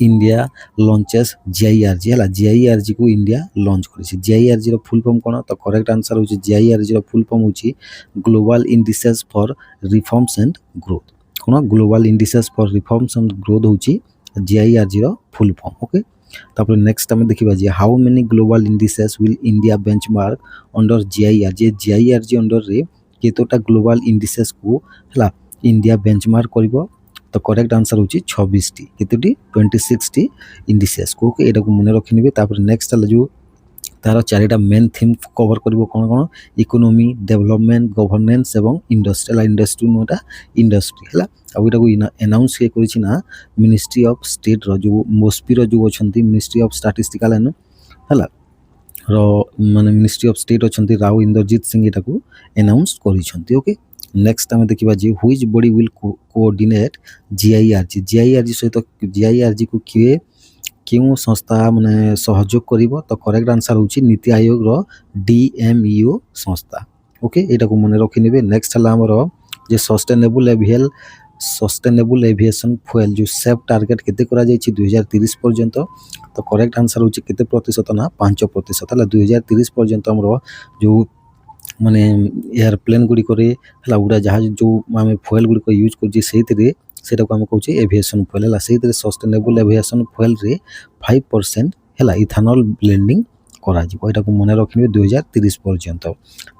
इंडिया लॉन्चेस जीआईआरजी हला। जीआईआरजी को इंडिया लॉन्च करिछि। जीआईआरजी रो फुल फॉर्म कोन, तो करेक्ट आंसर होछि जीआईआरजी रो फुल फॉर्म होछि global indices for reforms and growth. कोन global indices for reforms and growth होछि जीआईआरजी रो फुल फॉर्म। ओके तापर नेक्स्ट हम देखिबा जे how many global indices will India benchmark under GIRG. GIRG under रे केतोटा ग्लोबल इंडिसेस को हला इंडिया बेंचमार्क करिवो, तो करेक्ट आंसर होछि 26 टी केतोटी 26 टी इंडिसेस को। ओके एटा को मन रखि नेबे। तापर नेक्स्ट हला जो ତାର ଚାରିଟା ମେନ୍ ଥିମ୍ କଭର କରିବ କ'ଣ କ'ଣ ଇକୋନୋମି ଡେଭଲପମେଣ୍ଟ ଗଭର୍ନେନ୍ସ ଏବଂ ଇଣ୍ଡଷ୍ଟ୍ରି ହେଲା ଇଣ୍ଡଷ୍ଟ୍ରି ନୁହଁଟା ଇଣ୍ଡଷ୍ଟ୍ରି ହେଲା ଆଉ ଏଇଟାକୁ ଆନାଉନ୍ସ କିଏ କରିଛି ନା ମିନିଷ୍ଟ୍ରି ଅଫ୍ ଷ୍ଟେଟ୍ର ଯେଉଁ ମୋସ୍ପିର ଯେଉଁ ଅଛନ୍ତି ମିନିଷ୍ଟ୍ରି ଅଫ୍ ଷ୍ଟାଟିଷ୍ଟିକାଲ ହେଲା ର ମାନେ ମିନିଷ୍ଟ୍ରି ଅଫ୍ ଷ୍ଟେଟ୍ ଅଛନ୍ତି ରାଓ ଇନ୍ଦରଜିତ ସିଂ ଏଟାକୁ ଆନାଉନ୍ସ କରିଛନ୍ତି ଓକେ ନେକ୍ସଟ ଆମେ ଦେଖିବା ଯେ ହୁଇଚ୍ ବଡି ୱିଲ୍ କୋଅର୍ଡିନେଟ୍ ଜିଆଇଆରଜି ସହିତ ଜିଆଇଆରଜିକୁ କିଏ କେଉଁ ସଂସ୍ଥା ମାନେ ସହଯୋଗ କରିବ ତ କରେକ୍ଟ ଆନ୍ସର ହେଉଛି ନୀତି ଆୟୋଗର DMEO ସଂସ୍ଥା ଓକେ ଏଇଟାକୁ ମନେ ରଖିନେବେ ନେକ୍ସଟ ହେଲା ଆମର ଯେ ସଷ୍ଟେନେବୁଲ ଏଭିଏସନ୍ ଫୁଏଲ୍ ଯେଉଁ ସେଫ୍ ଟାର୍ଗେଟ୍ କେତେ କରାଯାଇଛି 2030 ପର୍ଯ୍ୟନ୍ତ ତ କରେକ୍ଟ ଆନ୍ସର ହେଉଛି କେତେ ପ୍ରତିଶତ ନା 5% ହେଲା 2030 ପର୍ଯ୍ୟନ୍ତ ଆମର ଯେଉଁ ମାନେ ଏୟାରପ୍ଲେନ୍ ଗୁଡ଼ିକରେ ହେଲା ଉଡ଼ାଜାହାଜ ଯେଉଁ ଆମେ ଫୁଏଲ୍ ଗୁଡ଼ିକ ୟୁଜ୍ କରୁଛେ ସେଇଥିରେ ସେଇଟାକୁ ଆମେ କହୁଛେ ଏଭିଏସନ୍ ଫୁଏଲ୍ ହେଲା ସେଇଥିରେ ସଷ୍ଟେନେବୁଲ ଏଭିଏସନ୍ ଫୁଏଲ୍ରେ 5% ହେଲା ଇଥାନଲ୍ ବ୍ଲେଣ୍ଡିଂ କରାଯିବ ଏଇଟାକୁ ମନେ ରଖିନେବେ 2030 ପର୍ଯ୍ୟନ୍ତ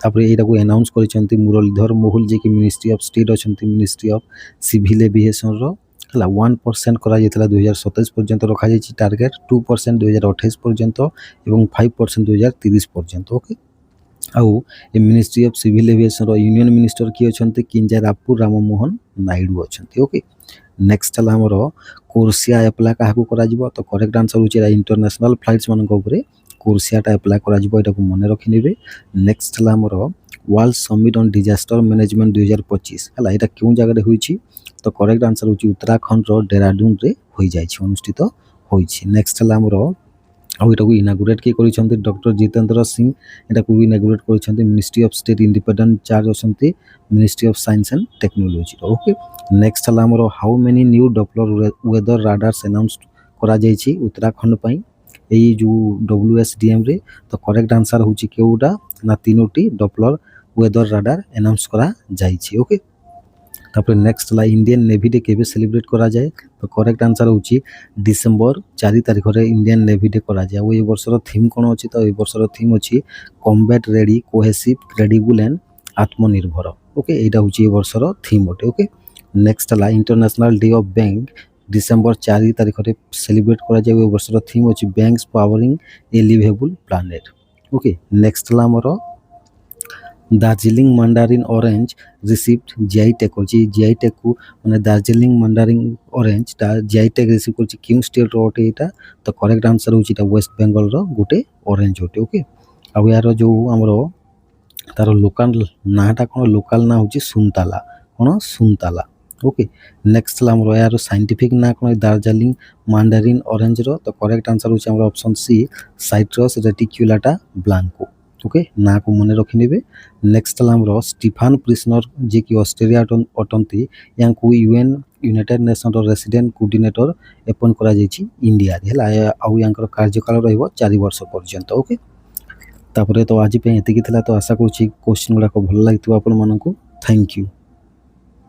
ତାପରେ ଏଇଟାକୁ ଆନାଉନ୍ସ କରିଛନ୍ତି ମୁରଲୀଧର ମୋହୁଲ ଯିଏକି ମିନିଷ୍ଟ୍ରି ଅଫ୍ ଷ୍ଟେଟ୍ ଅଛନ୍ତି ମିନିଷ୍ଟ୍ରି ଅଫ୍ ସିଭିଲ୍ ଏଭିଏସନ୍ର ହେଲା 1% କରାଯାଇଥିଲା 2027 ପର୍ଯ୍ୟନ୍ତ ରଖାଯାଇଛି ଟାର୍ଗେଟ୍ 2% 2028 ପର୍ଯ୍ୟନ୍ତ ଏବଂ 5% 2030 ପର୍ଯ୍ୟନ୍ତ ଓକେ ଆଉ ଏ ମିନିଷ୍ଟ୍ରି ଅଫ୍ ସିଭିଲ୍ ଏଭିଏସନ୍ର ୟୁନିୟନ ମିନିଷ୍ଟର କିଏ ଅଛନ୍ତି କିଞ୍ଜାରାପୁ ରାମମୋହନ ନାଇଡୁ ଅଛନ୍ତି ଓକେ ନେକ୍ସଟ ହେଲା ଆମର କୋର୍ସିଆ ଆପ୍ଲାଏ କାହାକୁ କରାଯିବ ତ କରେକ୍ଟ ଆନ୍ସର ହେଉଛି ଏଇଟା ଇଣ୍ଟରନ୍ୟାସନାଲ ଫ୍ଲାଇଟ୍ସ ମାନଙ୍କ ଉପରେ କୋର୍ସିଆଟା ଆପ୍ଲାଏ କରାଯିବ ଏଟାକୁ ମନେ ରଖିନେବେ ନେକ୍ସଟ ହେଲା ଆମର world summit on disaster management 2025 ହେଲା ଏଇଟା କେଉଁ ଜାଗାରେ ହୋଇଛି ତ କରେକ୍ଟ ଆନ୍ସର ହେଉଛି ଉତ୍ତରାଖଣ୍ଡର ଡେରାଡୁନରେ ହୋଇଯାଇଛି ଅନୁଷ୍ଠିତ ହୋଇଛି ନେକ୍ସଟ ହେଲା ଆମର ଆଉ ଏଟାକୁ ଇନାଗୁରେଟ୍ କିଏ କରିଛନ୍ତି ଡକ୍ଟର ଜିତେନ୍ଦ୍ର ସିଂ ଏଟାକୁ ଇନାଗୁରେଟ୍ କରିଛନ୍ତି ministry of state independent charge ଅଛନ୍ତି ମିନିଷ୍ଟ୍ରି ଅଫ୍ ସାଇନ୍ସ ଆଣ୍ଡ ଟେକ୍ନୋଲୋଜିର ଓକେ ନେକ୍ସଟ ହେଲା ଆମର how many new Doppler weather radars announce କରାଯାଇଛି ଉତ୍ତରାଖଣ୍ଡ ପାଇଁ ଏଇ ଯେଉଁ WSDMରେ ତ କରେକ୍ଟ ଆନ୍ସର ହେଉଛି କେଉଁଟା ନା 3ଟି ଡପଲର ୱେଦର ରାଡାର ଆନାଉନ୍ସ କରାଯାଇଛି ଓକେ ତାପରେ ନେକ୍ସଟ ହେଲା ଇଣ୍ଡିଆନ୍ ନେଭି ଡେ କେବେ ସେଲିବ୍ରେଟ୍ କରାଯାଏ ତ କରେକ୍ଟ ଆନ୍ସର ହେଉଛି December 4 ତାରିଖରେ ଇଣ୍ଡିଆନ୍ ନେଭି ଡେ କରାଯାଏ ଆଉ ଏ ବର୍ଷର ଥିମ୍ କ'ଣ ଅଛି ତ ଏ ବର୍ଷର ଥିମ୍ ଅଛି combat ready cohesive credible and Atmanirbhar okay ଏଇଟା ହେଉଛି ଏ ବର୍ଷର ଥିମ୍ ଅଟେ ଓକେ ନେକ୍ସଟ ହେଲା international day of bank December 4 ତାରିଖରେ ସେଲିବ୍ରେଟ୍ କରାଯାଏ ଏ ବର୍ଷର ଥିମ୍ ଅଛି banks powering a liveable planet okay next ହେଲା ଆମର Darjeeling mandarin orange received GI tag କରିଛି GI ଟେକ୍କୁ ମାନେ ଦାର୍ଜିଲିଂ ମାଣ୍ଡାରିନ୍ ଅରେଞ୍ଜଟା GI ଟେକ୍ ରିସିଭ୍ କରିଛି କେଉଁ ଷ୍ଟେଟ୍ର ଅଟେ ଏଇଟା ତ କରେକ୍ଟ ଆନ୍ସର ହେଉଛି ଏଇଟା ୱେଷ୍ଟ ବେଙ୍ଗଲର ଗୋଟେ ଅରେଞ୍ଜ ଅଟେ ଓକେ ଆଉ ଏହାର ଯେଉଁ ଆମର ତାର ଲୋକାଲ ନାଁଟା କ'ଣ ଲୋକାଲ ନାଁ ହେଉଛି ସୁନତାଲା ଓକେ ନେକ୍ସଟ ହେଲା ଆମର ଏହାର ସାଇଣ୍ଟିଫିକ୍ ନାଁ କ'ଣ ଦାର୍ଜିଲିଂ ମାଣ୍ଡାରିନ୍ ଅରେଞ୍ଜର ତ କରେକ୍ଟ ଆନ୍ସର ହେଉଛି ଆମର ଅପସନ୍ ସି ସାଇଟ୍ରସ୍ ରେଟିକ୍ୟୁଲାଟା ବ୍ଲାଙ୍କୋ ଓକେ ନାଁକୁ ମନେ ରଖିନେବେ ନେକ୍ସଟ ହେଲା ଆମର ଷ୍ଟିଫାନ୍ ପ୍ରିସନର ଯିଏକି ଅଷ୍ଟ୍ରେଲିଆ ଅଟନ୍ତି ୟାଙ୍କୁ ୟୁନାଇଟେଡ୍ ନେସନ୍ର ରେସିଡେଣ୍ଟ କୋର୍ଡିନେଟର ଆପଏଣ୍ଟ କରାଯାଇଛି ଇଣ୍ଡିଆରେ ହେଲା ଆଉ ୟାଙ୍କର କାର୍ଯ୍ୟକାଳ ରହିବ 4 ବର୍ଷ ପର୍ଯ୍ୟନ୍ତ ଓକେ ତାପରେ ତ ଆଜି ପାଇଁ ଏତିକି ଥିଲା ତ ଆଶା କରୁଛି କ୍ୱେଶ୍ଚିନ୍ ଗୁଡ଼ାକ ଭଲ ଲାଗିଥିବ ଆପଣମାନଙ୍କୁ ଥ୍ୟାଙ୍କ ୟୁ